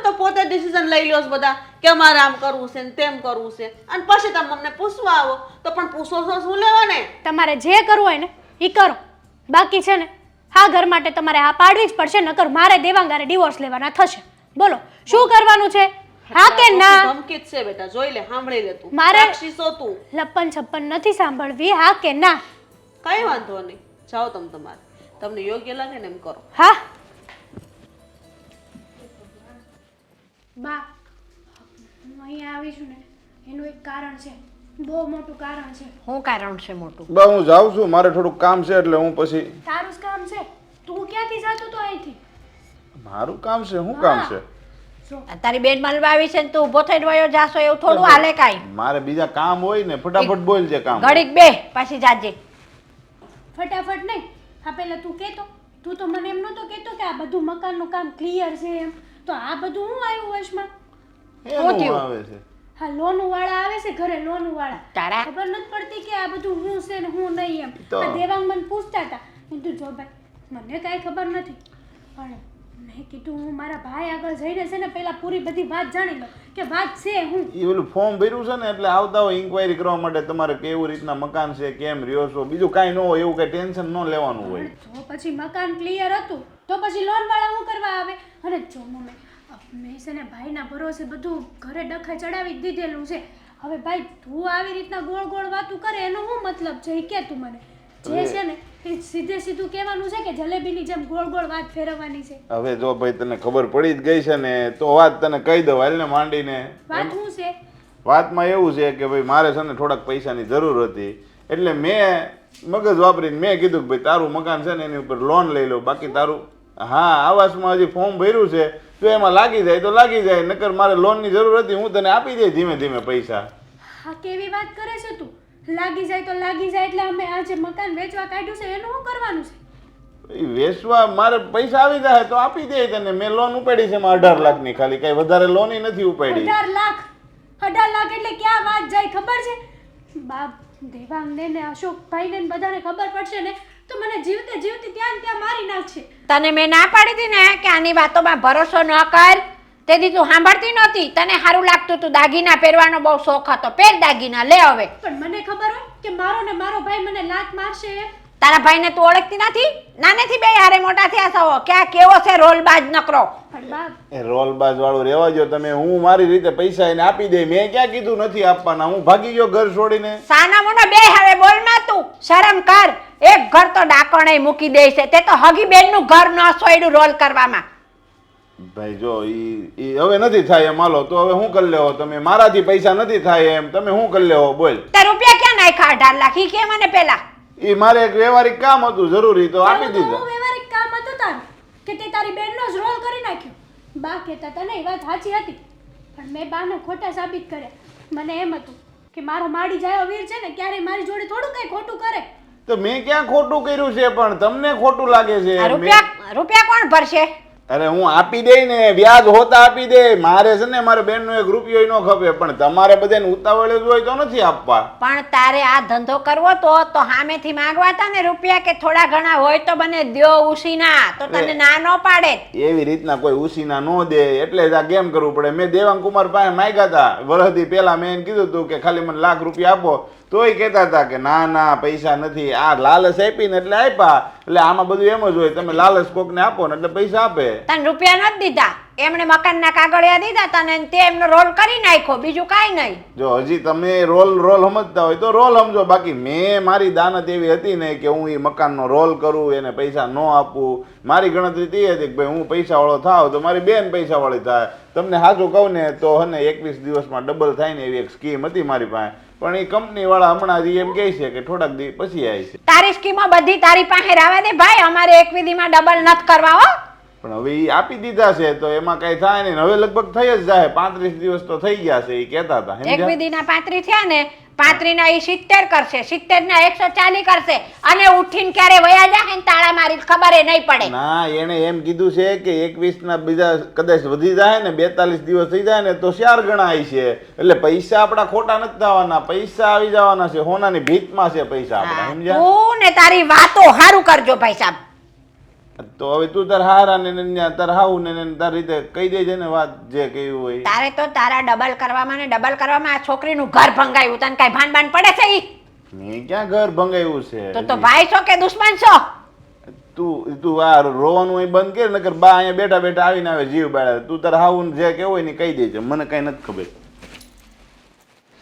તો પોતે ડિસિઝન લઈ લો છો બધા કે અમારે આમ કરવું છે ને તેમ કરવું છે, અને પછી તમે અમને પૂછવા આવો તો પણ પૂછો છો શું લેવા ને? તમારે જે કરવું હોય ને એ કરો. બાકી છે ને આ ઘર માટે તમારે હા પાડવી જ પડશે, નકર મારે દેવાંગારે ડિવોર્સ લેવાના થશે. બોલો શું કરવાનું છે? હા કે ના? ધમકી જ છે બેટા, જોઈ લે, સાંભળી લે તું. મારે સાક્ષી છો તું. લપન છપ્પન નથી સાંભળવી. હા કે ના? કઈ વાંધો નહીં, જાઓ તમે તમારે, તમને યોગ્ય લાગે ને એમ કરો. હા બા, હું અહીંયા આવી છું ને એનું એક કારણ છે, બહુ મોટું કારણ છે. શું કારણ છે મોટું? બા હું જાઉં છું, મારે થોડુંક કામ છે એટલે હું પછી. તારું જ કામ છે? તું ક્યાંથી જતો તો અહીંથી? મારું કામ છે, શું કામ છે? તારી બેન મળવા આવી છે ને તું ઊભો થઈને વયો જાશો એવું થોડું હાલે કાંઈ? મારે બીજા કામ હોય ને, ફટાફટ બોલ જે કામ. ઘડીક બે પાછી જાજે. ફટાફટ નહીં, હા પહેલા તું કહેતો, તું તો મને એમ નહોતો કહેતો કે આ બધું મકાનનું કામ ક્લિયર છે એમ, તો આ બધું હું આવ્યું વશમાં? એનું આવે છે. હા લોન વાળા આવે છે ઘરે, લોન વાળા તારા ખબર નથી પડતી કે આ બધું હું છે ને હું નહીં એમ. તો. આ દેવાંગ મને પૂછતા હતા, મેં કીધું જો ભાઈ મને કાંઈ ખબર નથી, પણ મેં કીધું હું મારા ભાઈ આગળ જઈને છે ને પહેલા પૂરી બધી વાત જાણી લઉં કે વાત છે હું. એ પેલું ફોર્મ ભર્યું છે ને એટલે આવતા હોય ઇન્ક્વાયરી કરવા માટે તમારે કેવું રીતના મકાન છે, કેમ રહ્યો છો, બીજું કાંઈ ન હોય, એવું કઈ ટેન્શન ન લેવાનું હોય. જો પછી મકાન ક્લિયર હતું તો પછી લોન વાળા શું કરવા આવે? અને જો મમ્મી મેં છે ને ભાઈના ભરોસે બધું ઘરે ડખે ચડાવી જ દીધેલું છે. હવે ભાઈ તું આવી રીતના ગોળ ગોળ વાતું કરે એનો શું મતલબ છે એ કે તું મને. જે છે ને એ સીધે સીધું કહેવાનું છે કે જલેબીની જેમ ગોળ ગોળ વાત ફેરવવાની છે. હવે જો ભાઈ તને ખબર પડી જ ગઈ છે ને તો વાત તને કહી દઉં હાલ ને માંડીને. વાત શું છે? વાતમાં એવું છે કે ભાઈ મારે છે ને થોડાક પૈસાની જરૂર હતી એટલે મેં મગજ વાપરીને મેં કીધું કે ભાઈ તારું મકાન છે ને એની ઉપર લોન લઈ લો, બાકી તારું હા આવાસમાં હજી ફોર્મ ભર્યું છે તો એમાં લાગી જાય તો લાગી જાય, નકર મારે લોનની જરૂર હતી હું તને આપી દઈ ધીમે ધીમે પૈસા. હા કેવી વાત કરે છે તું? લાગી જાય તો લાગી જાય એટલે અમે આ જે મકાન વેચવા કાઢ્યું છે એનું શું કરવાનું છે? એ વેચવા મારે પૈસા આવી જાય તો આપી દે તને. મેં લોન ઉપાડી છે એમાં 18 લાખની, ખાલી કઈ વધારે લોન નથી ઉપાડી. 18 લાખ? 18 લાખ એટલે ક્યાં વાત જાય ખબર છે? બાપ દેવાંગને ને અશોકભાઈને ને બધાને ખબર પડશે ને તો મને જીવતે જીવતી ત્યાં ને ત્યાં મારી નાખશે. તને મેં ના પાડી હતી ને કે આની વાતોમાં ભરોસો ન કર, તેથી તું સાંભળતી નહોતી. તને સારું લાગતું તું, દાગીના પહેરવાનો બહુ શોખ હતો, પહેર દાગીના, લે હવે. પણ મને ખબર હોય કે મારો ને મારો ભાઈ મને લાત મારશે. તારા ભાઈને તું ઓળખતી નથી? નાનેથી બે હારે મોટા થયા છો, ક્યાં કેવો છે રોલબાજ નકરો. પણ બાપ એ રોલબાજ વાળું રેવા જો તમે. હું મારી રીતે પૈસા એને આપી દે, મેં ક્યાં કીધું નથી આપવાના. હું ભાગી ગયો ઘર છોડીને. સાના મોનો બે હવે બોલમાં તું, શરમ કર. એક ઘર તો ડાકણે મૂકી દે છે, તે તો હગી બેનનું ઘર ન સોયડું રોલ કરવામાં. ભાઈ જો ઈ હવે નથી થાય એમ, હાલો તો હવે હું કરી લેવો તમે? મારાથી પૈસા નથી થાય એમ, તમે શું કરી લેવો બોલ? તે રૂપિયા ક્યાં નાખ્યા 18 લાખ? ઈ કે મને પેલા. એ મારે એક વ્યવહારિક કામ હતું જરૂરી તો આપી તો દીધા. હું વ્યવહારિક કામ હતું તારું કે તે તારી બેનનો જ રોલ કરી નાખ્યો. બા કહેતા હતા ને એ વાત સાચી હતી, પણ મેં બાને ખોટા સાબિત કર્યા. મને એમ હતું કે મારો માડી જાયો વીર છે ને ક્યારેય મારી જોડે થોડું કઈ ખોટું કરે. તો મેં ક્યાં ખોટું કર્યું છે? પણ તમને ખોટું લાગે છે. આ રૂપિયા કોણ ભરશે? અરે હું આપી દે ને, વ્યાજ હોતા આપી દે. મારે છે ને મારે બેનનો એક રૂપિયો ન ખપે, પણ તમારે બધાને ઉતાવળે જ હોય તો નથી આપવા. પણ તારે આ ધંધો કરવો તો સામેથી માંગવા તા ને રૂપિયા, કે થોડા ઘણા હોય તો બને દ્યો ઉસીના, તો તને ના નો પાડે. એવી રીતના કોઈ ઉસીના ન દે એટલે જ આ કેમ કરવું પડે. મેં દેવાંગ કુમાર પાસે માંગ્યા હતા વરસથી પહેલા. મેં એને કીધું હતું કે ખાલી મને લાખ રૂપિયા આપો, તોય કહેતા હતા કે ના ના પૈસા નથી. આ લાલચ આપીને એટલે આપ્યા. એટલે આમાં બધું એમ જ હોય, તમે લાલચ કોકને આપો ને એટલે પૈસા આપે. તને રૂપિયા નથી દીધા, એમણે મકાનના કાગળિયા દીધા તને, તે એમનો રોલ કરી નાખ્યો, બીજું કાંઈ નહીં. જો હજી તમે રોલ સમજતા હોય તો રોલ સમજો, બાકી મેં મારી દાનત એવી હતી ને કે હું એ મકાનનો રોલ કરું, એને પૈસા ન આપું. મારી ગણતરી તે હતી કે ભાઈ હું પૈસાવાળો થાવ તો મારી બેન પૈસાવાળી થાય. તમને સાચું કહું ને તો હને 21 દિવસમાં ડબલ થાય ને એવી એક સ્કીમ હતી મારી પાસે, પણ એ કંપની વાળા હમણાં જ એમ કહે છે કે થોડાક દિવસ પછી આવી છે. તારી સ્કીમો બધી તારી પાસે રાવા દે ભાઈ, અમારે એક વિધિમાં ડબલ નથી કરવા હો. પણ હવે એ આપી દીધા છે તો એમાં કઈ થાય નહીં. હવે લગભગ થઈ જ જાય, 35 દિવસ તો થઈ ગયા છે એ કહેતા હતા. એક વિધિના 35 થયા ને, 35 ના એ 70 કરશે, 70 ના 140 કરશે, અને ઉઠીને ક્યારે વયા જાય ને તાળા મારી ખબર નહીં પડે. ના એને એમ કીધું છે કે 21 ના બીજા કદાચ વધી જાય ને 42 દિવસ થઈ જાય ને તો 4 ગણા આવી છે. એટલે પૈસા આપડા ખોટા નથી થવાના, પૈસા આવી જવાના છે. હોનાની ભીતમાં છે પૈસા આપડા, સમજ્યા? તું ને તારી વાતો હારું કરજો ભાઈ સાહેબ. તો હવે તું તાર હારા ને તાર હાઉ ને તારી રીતે કહી દેજે ને વાત જે કહ્યું હોય. તારે તો તારા ડબલ કરવામાં આ છોકરીનું ઘર ભંગાયું, તને કઈ ભાન પડે છે ઈ? મેં ક્યાં ઘર ભંગાયું છે? તો ભાઈ છો કે દુશ્મન છો? તું આ રોવાનું અહીં બંધ કર, નકર બા અહીંયા બેઠા બેઠા આવીને આવે જીવ બાળા. તું તારે હાવું જે કેવું હોય ને કહી દેજે, મને કઈ નથી ખબર.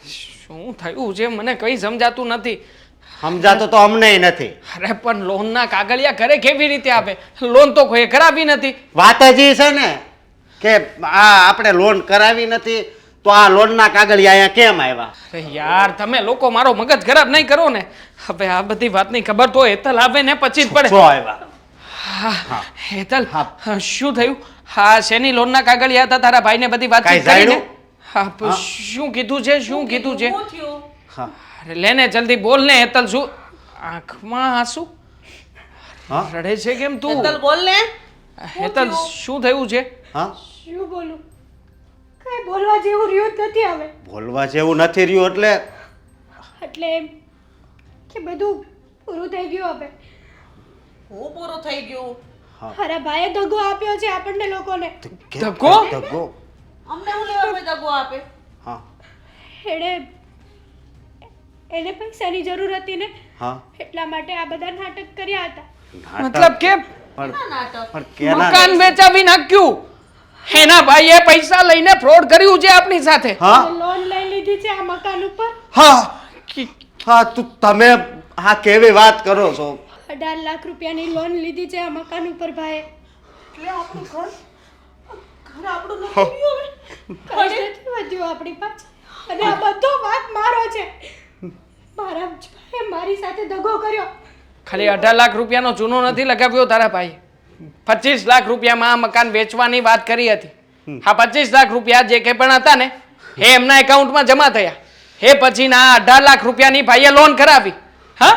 શું થયું છે મને કંઈ સમજાતું નથી. સમજાતું તો અમને નથી. અરે પણ લોનના કાગળિયા ઘરે કેવી રીતે આપે? લોન તો કોઈ કરાવી નથી. વાત જ ઈ છે ને કે આ આપણે લોન કરાવી નથી તો આ લોનના કાગળિયા અહીંયા કેમ આવ્યા? અરે યાર તમે લોકો મારો મગજ ખરાબ નહીં કરો ને. હવે આ બધી વાતની ખબર તો હેતલ આવે ને પછી જ પડે. શું આવ્યા? હા હેતલ, શું થયું? હા શેની લોનના કાગળિયા હતા? તારા ભાઈને બધી વાતચીત કાંઈ કરીને? જાણ્યું? હા પણ શું કીધું છે? શું કીધું છે? શું થયું? હા અરે લેને જલ્દી બોલ ને હેતલ. શું આંખમાં આંસુ હા રડે છે કેમ તું? હેતલ બોલ ને. હેતલ શું થયું છે? હા શું બોલું? કાંઈ બોલવા જેવું રહ્યું જ નથી હવે. બોલવા જેવું નથી રહ્યું એટલે એટલે એમ કે બધું પૂરું થઈ ગયું હવે. હું પૂરું થઈ ગયું. મારા ભાઈએ દગો આપ્યો છે આપણને લોકોને. ધક્કો? ધક્કો? અમને હું લેવા કોઈ દગો આપે? હા એને પૈસાની જરૂર હતી ને, હા એટલા માટે આ બધા નાટક કર્યા હતા. મતલબ કે પણ ના નાટક. પણ કેના મકાન વેચાવી નાખ્યું? એના ભાઈએ પૈસા લઈને ફ્રોડ કર્યું છે આપણી સાથે. હા લોન લઈ લીધી છે આ મકાન ઉપર. હા હા તમે હા કેવી વાત કરો છો? 18 લાખ રૂપિયાની લોન લીધી છે આ મકાન ઉપર ભાઈએ. એટલે આપણું ઘર આપણું નથી રહ્યું હવે. કઈ નથી વધ્યું આપણી પાસે. અને આ બધો વાંક મારો છે. મારા ભાઈએ મારી સાથે દગો કર્યો. ખાલી 18 લાખ રૂપિયાનો ચૂનો નથી લગાવ્યો તારા ભાઈ. 25 લાખ રૂપિયામાં આ મકાન વેચવાની વાત કરી હતી. હા 25 લાખ રૂપિયા જે કંઈ પણ હતા ને એ એમના એકાઉન્ટમાં જમા થયા. એ પછીના 18 લાખ રૂપિયાની ભાઈએ લોન કરાવી. હા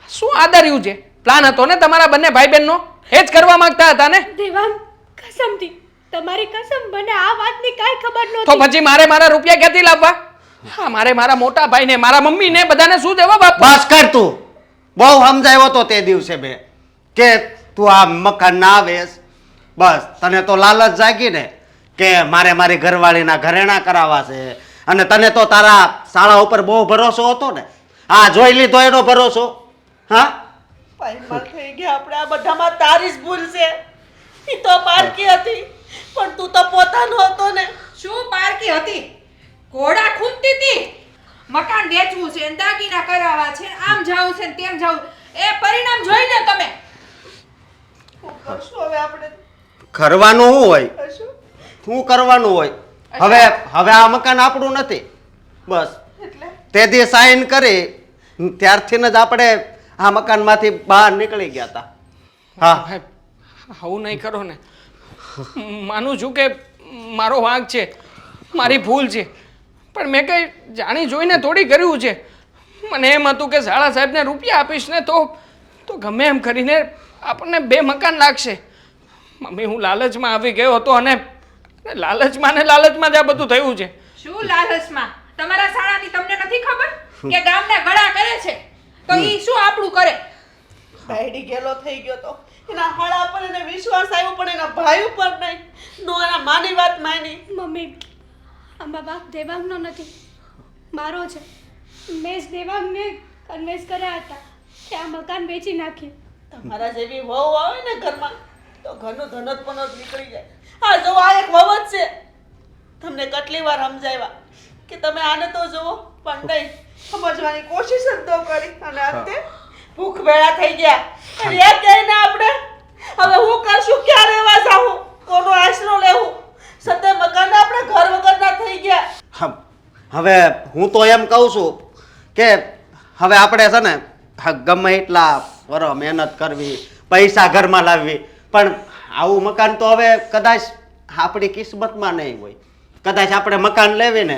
શું આદર્યું છે? પ્લાન હતો ને તમારા બંને ભાઈ બહેનનો? એ જ કરવા માંગતા હતા ને? દેવાંગ, કસમથી તમારી કસમ, મને આ વાતની કાંઈ ખબર તો નહોતી. પછી મારે મારા રૂપિયા ક્યાંથી લાવવા? હા મારે મારા મોટા ભાઈને મારા મમ્મીને બધાને શું જવાબ આપવા? બસ કર તું. બહુ સમજાવ્યો તો તે દિવસે મેં કે તું આ મકાન ના વેચ. બસ તને તો લાલચ જાગી ને કે મારે મારી ઘરવાળીના ઘરેણા કરાવવા છે. અને તને તો તારા શાળા ઉપર બહુ ભરોસો હતો ને. આ જોઈ લીધો એનો ભરોસો. હા પાયમાલ થઈ ગયા આપણે. આ બધામાં તારી જ ભૂલ છે. ઈ તો પારકી હતી પણ તું તો પોતાનો હતો ને. શું પારકી હતી? ઘોડા ખૂંદતી હતી. મકાન વેચવું છે, દાગીના કરાવવા છે, આમ જાવું છે ને તેમ જાવું. એ પરિણામ જોઈને તમે શું કરશું હવે આપણે? કરવાનું શું હોય? કરશું શું કરવાનું હોય? હવે હવે આ મકાન આપણું નથી. બસ એટલે તે દી સાઈન કરી ત્યારથી જ આપણે આ મકાનમાંથી બહાર નીકળી ગયા હતા. હા ભાઈ, આવું નહીં કરો ને. માનું છું કે મારો વાંક છે, મારી ભૂલ છે, પણ મેં કંઈ જાણી જોઈને થોડી કર્યું છે. મને એમ હતું કે શાળા સાહેબને રૂપિયા આપીશ ને તો ગમે એમ કરીને આપણને 2 મકાન લાગશે. મમ્મી હું લાલચમાં આવી ગયો હતો અને લાલચમાં ને લાલચમાં જ આ બધું થયું છે. શું લાલચમાં? તમારા શાળાની તમને નથી ખબર કે ગામના ગળા કરે છે તો ઈ શું આપણું કરે? બાયડી ગેલો થઈ ગયો તો એના હાળા પર એને વિશ્વાસ આવ્યો પણ એના ભાઈ ઉપર નહીં. નો એના માની વાત માની. મમ્મી, આમાં વાંક દેવાંગનો નથી, મારો છે. મેં જ દેવાંગને કન્વિન્સ કર્યા હતા કે આ મકાન વેચી નાખીએ. તમારા જેવી વહુ આવે ને ઘરમાં તો ઘરનું ધનત પણ જ નીકળી જાય. હા જો આ એક વહુ જ છે. તમને કેટલી વાર સમજાવ્યા કે તમે આને તો જુઓ પણ નહીં સમજવાની કોશિશ જ તો કરી અને અંતે ભૂખ ભેળા થઈ ગયા. અને એ કહીને આપણે હવે હું કરશું? ક્યાં રહેવા જાવું? કોનો આશરો લેવું? સતે મકાન આપણે ઘર વગરના થઈ ગયા. હમ, હવે હું તો એમ કહું છું કે હવે આપણે છે ને ગમે એટલા વરો મહેનત કરવી, પૈસા ઘરમાં લાવવી, પણ આવું મકાન તો હવે કદાચ આપણી કિસ્મતમાં નહીં હોય. કદાચ આપણે મકાન લેવી ને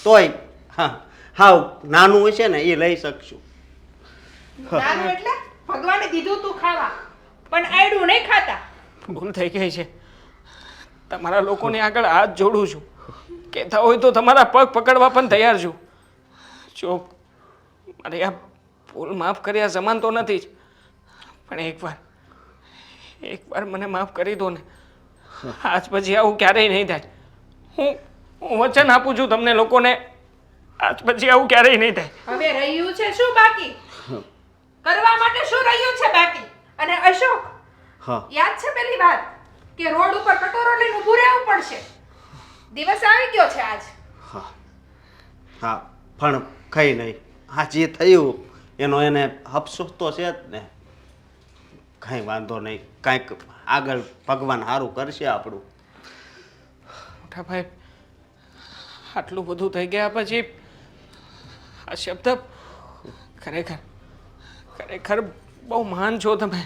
તોય હા હાવ નાનું હશે ને એ લઈ શકશું. નાનું એટલે ભગવાને દીધું તું ખાવા પણ આયડું નહીં ખાતા. ભૂલ થઈ ગઈ છે. તમારા લોકોની આગળ હાથ જોડું છું. કહેતા હોય તો તમારા પગ પકડવા પણ તૈયાર છું. જો મારે આ ભૂલ માફ કર્યા સમાન તો નથી જ, પણ એકવાર મને માફ કરી દો ને. આજ પછી આવું ક્યારેય નહીં થાય. હું વચન આપું છું તમને લોકોને, આજ પછી આવું ક્યારેય નહીં થાય. હવે રહ્યું છે શું બાકી? કરવા માટે શું રહ્યું છે બાકી? અને અશોક, હા યાદ છે પેલી વાત કે રોડ ઉપર કટોરો લઈને ઊભું રહેવું પડશે? દિવસ આવી ગયો છે આજ. હા હા પણ કંઈ નહીં. આ જે થયું એનો એને અફસોસ તો છે જ ને. કાંઈ વાંધો નહીં, કાંઈક આગળ ભગવાન સારું કરશે આપણું. મોટા ભાઈ, આટલું બધું થઈ ગયા પછી આ શબ્દ ખરેખર ખરેખર બહુ મહાન છો તમે.